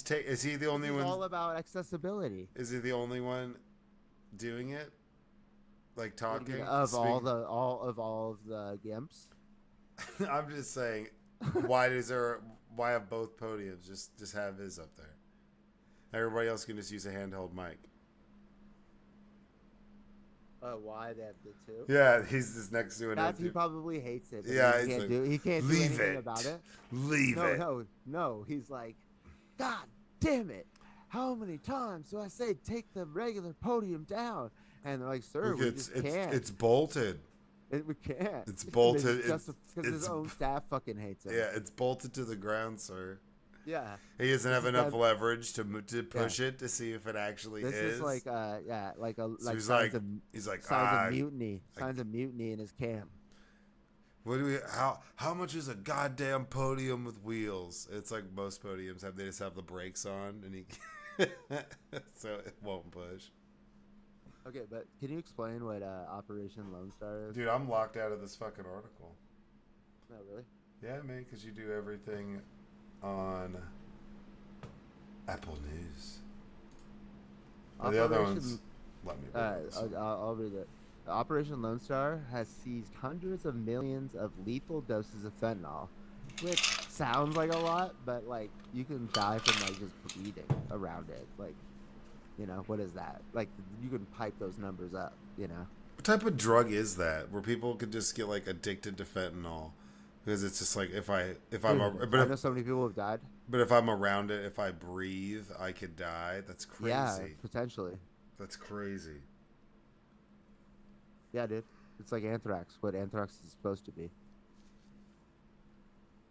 take? Is he the only It's one? all about accessibility. Is he the only one doing it? Like What do you talking mean, of speaking? all of the gimps. I'm just saying, why have both podiums? Just have his up there. Everybody else can just use a handheld mic. Why they have the two? Yeah, he's just next to an That's he empty. probably hates it. But Yeah, he he's can't like, he can't do "Leave anything it. about it. Leave No, it. no. He's like, God damn it! How many times do I say take the regular podium down? And they're like, sir, Look, we just can't. it's bolted. We can't. It's bolted. Just because his it's own staff fucking hates him. yeah, it's bolted to the ground, sir. Yeah. He doesn't have This is enough like- leverage to push it to see if it actually This is. is like like a So like he's signs like, of he's like, signs of mutiny. Signs of mutiny in his camp. what do we? How much is a goddamn podium with wheels? It's like most podiums have. They just have the brakes on, and he so it won't push. Okay, but can you explain what Operation Lone Star is? Dude, I'm locked out of this fucking article. No, really. Yeah, man, because you do everything on Apple News. The other ones, let me read this one. I'll read it. Operation Lone Star has seized hundreds of millions of lethal doses of fentanyl, which sounds like a lot, but like you can die from like just bleeding around it. Like, you know, what is that? Like you can pipe those numbers up. You know. What type of drug is that where people could just get like addicted to fentanyl? Because it's just like if I'm I know so many people have died. but if I'm around it, if I breathe, I could die. That's crazy. Yeah, potentially. That's crazy. Yeah, dude. It's like anthrax. What anthrax is supposed to be.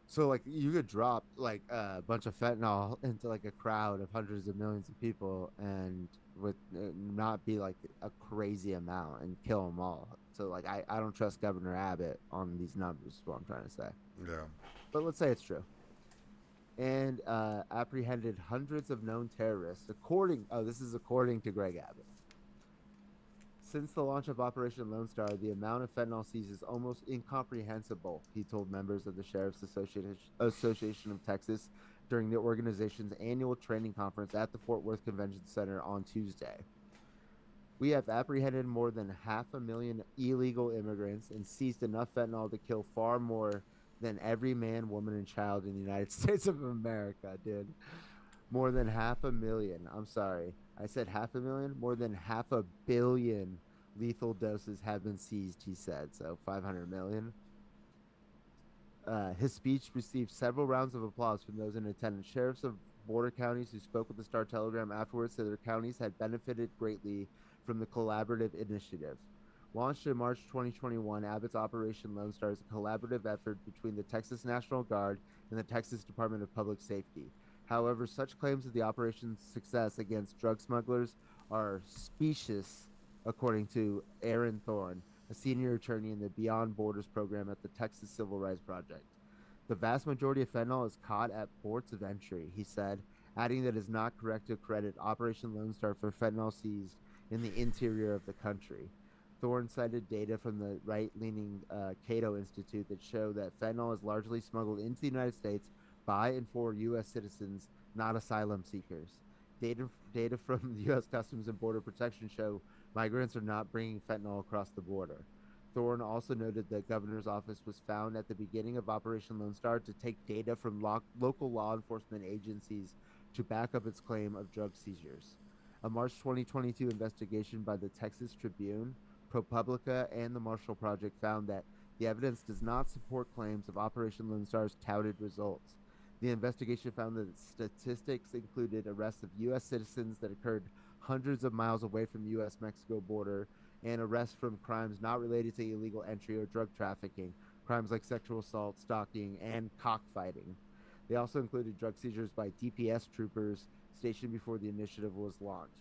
So like you could drop like a bunch of fentanyl into like a crowd of hundreds of millions of people and with not be like a crazy amount and kill them all. So like I don't trust Governor Abbott on these numbers. Is what I'm trying to say. Yeah. But let's say it's true. And apprehended hundreds of known terrorists. This is according to Greg Abbott. Since the launch of Operation Lone Star, the amount of fentanyl seized is almost incomprehensible, he told members of the Sheriff's Association of Texas during the organization's annual training conference at the Fort Worth Convention Center on Tuesday. We have apprehended more than 500,000 illegal immigrants and seized enough fentanyl to kill far more than every man, woman, and child in the United States of America, dude. More than 500,000. I'm sorry. I said 500,000. More than 500 million lethal doses have been seized, he said. So 500 million. His speech received several rounds of applause from those in attendance. Sheriffs of border counties who spoke with the Star Telegram afterwards said their counties had benefited greatly from the Collaborative Initiative. Launched in March 2021, Abbott's Operation Lone Star is a collaborative effort between the Texas National Guard and the Texas Department of Public Safety. However, such claims of the operation's success against drug smugglers are specious, according to Aaron Thorne, a senior attorney in the Beyond Borders program at the Texas Civil Rights Project. The vast majority of fentanyl is caught at ports of entry, he said, adding that it is not correct to credit Operation Lone Star for fentanyl seized in the interior of the country. Thorne cited data from the right-leaning Cato Institute that show that fentanyl is largely smuggled into the United States by and for U.S. citizens, not asylum seekers. Data from the U.S. Customs and Border Protection show migrants are not bringing fentanyl across the border. Thorne also noted that governor's office was found at the beginning of Operation Lone Star to take data from local law enforcement agencies to back up its claim of drug seizures. A March 2022 investigation by the Texas Tribune, ProPublica, and the Marshall Project found that the evidence does not support claims of Operation Lone Star's touted results. The investigation found that statistics included arrests of U.S. citizens that occurred hundreds of miles away from the U.S.-Mexico border and arrests from crimes not related to illegal entry or drug trafficking, crimes like sexual assault, stalking, and cockfighting. They also included drug seizures by DPS troopers stationed before the initiative was launched.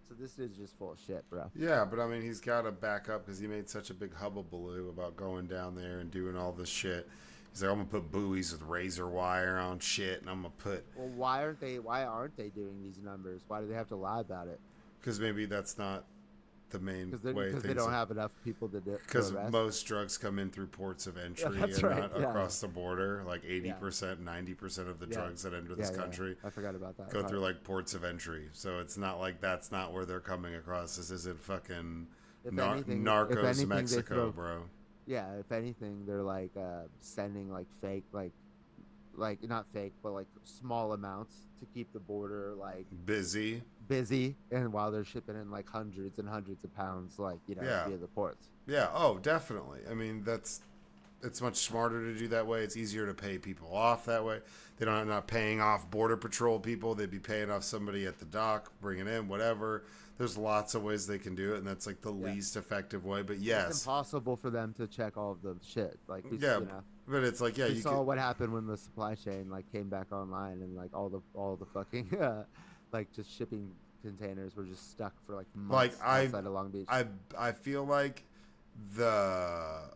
So this is just full of shit, bro. Yeah, but I mean, he's got to back up because he made such a big hubbubaloo about going down there and doing all this shit. He's like, I'm gonna put buoys with razor wire on shit, and I'm gonna put. Well, why aren't they doing these numbers? Why do they have to lie about it? Because maybe that's not the main way. Because they don't have enough people to do. Because most drugs come in through ports of entry and right. not across the border. Like 80%, 90% of the drugs that enter this country. I forgot about that. Go through like ports of entry. So it's not like that's not where they're coming across. This isn't fucking Narcos Mexico, bro. Yeah, if anything, they're like sending like fake, like not fake, but like small amounts to keep the border like busy, and while they're shipping in like hundreds and hundreds of pounds, like via the ports. Yeah. Oh, definitely. I mean, it's much smarter to do that way. It's easier to pay people off that way. Not paying off border patrol people. They'd be paying off somebody at the dock, bringing in whatever. There's lots of ways they can do it, and that's like the least effective way. But yes, it's impossible for them to check all of the shit. Like but it's like you saw what happened when the supply chain like came back online, and like all the fucking like just shipping containers were just stuck for like months outside of Long Beach. I feel like the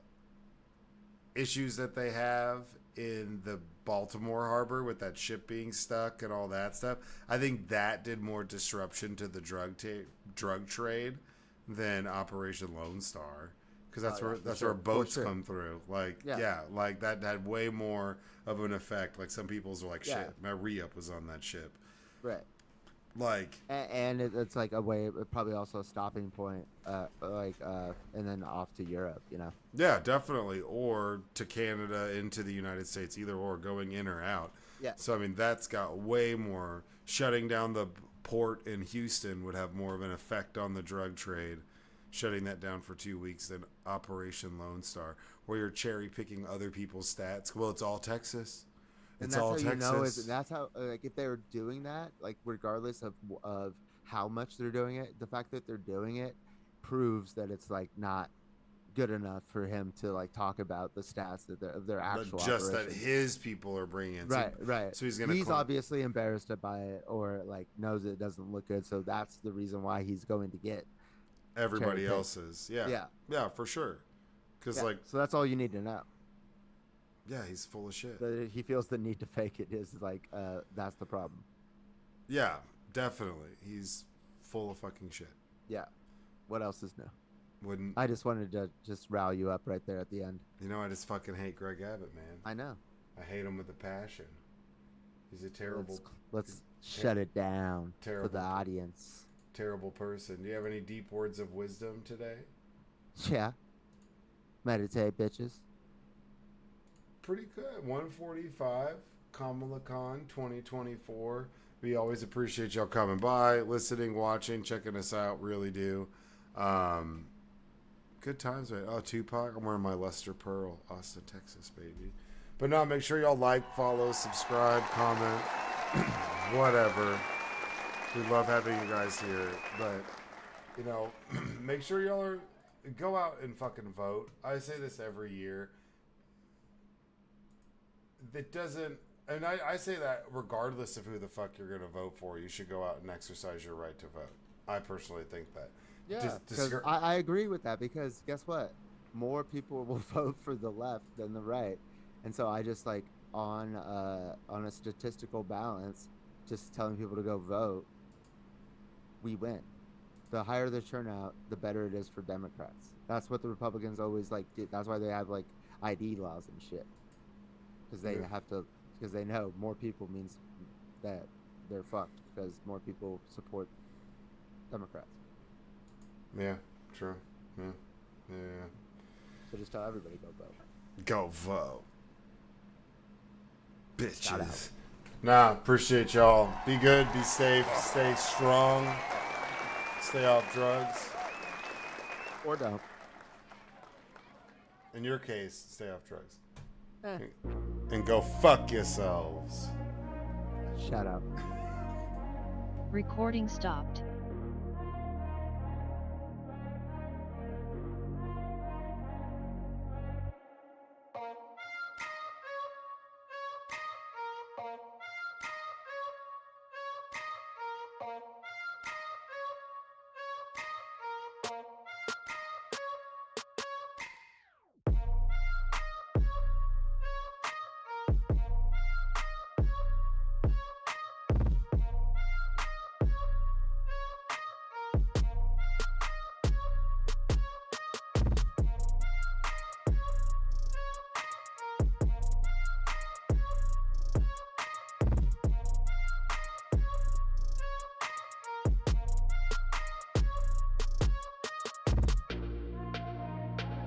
issues that they have in the Baltimore harbor with that ship being stuck and all that stuff, I think that did more disruption to the drug trade than Operation Lone Star, because that's where boats come through. Like like that had way more of an effect. Like some people's were like, shit, my re-up was on that ship, right? Like, and it's like a way, probably also a stopping point, and then off to Europe, Yeah, definitely, or to Canada, into the United States, either or, going in or out. Yeah. So I mean, that's got way more. Shutting down the port in Houston would have more of an effect on the drug trade, shutting that down for 2 weeks, than Operation Lone Star, where you're cherry picking other people's stats. Well, it's all Texas. And that's how Texas. That's how, like, if they were doing that, like, regardless of how much they're doing it, the fact that they're doing it proves that it's like not good enough for him to like talk about the stats that of their actual. But just operations. That his people are bringing. Right. So he's obviously embarrassed by it, or like knows it doesn't look good. So that's the reason why he's going to get everybody else's. Yeah, for sure. Because so that's all you need to know. Yeah, he's full of shit. He feels the need to fake it is like that's the problem. Yeah, definitely. He's full of fucking shit. Yeah. What else is new? I just wanted to just rile you up right there at the end. I just fucking hate Greg Abbott, man. I know. I hate him with a passion. He's a terrible. Let's shut it down for the audience. Terrible person. Do you have any deep words of wisdom today? Yeah. Meditate, bitches. Pretty good. 145, Kamala Khan 2024. We always appreciate y'all coming by, listening, watching, checking us out. Really do. Good times, man. Oh, Tupac. I'm wearing my Lester Pearl, Austin, Texas, baby. But no, make sure y'all like, follow, subscribe, comment, whatever. We love having you guys here. But you know, make sure y'all are go out and fucking vote. I say this every year. That doesn't, and I say that regardless of who the fuck you're going to vote for, you should go out and exercise your right to vote. I personally think that. Yeah, because I agree with that because guess what? More people will vote for the left than the right. And so I just like on a statistical balance, just telling people to go vote, we win. The higher the turnout, the better it is for Democrats. That's what the Republicans always like did. That's why they have like ID laws and shit. Because they yeah, have to because they know more people means that they're fucked because more people support Democrats. yeah, true. Yeah, yeah. So just tell everybody go vote. Go vote, Shout out. bitches. Nah, appreciate y'all. Be good, be safe, stay strong, stay off drugs. Or don't. In your case, stay off drugs. Eh. And go fuck yourselves. Shout out. Recording stopped.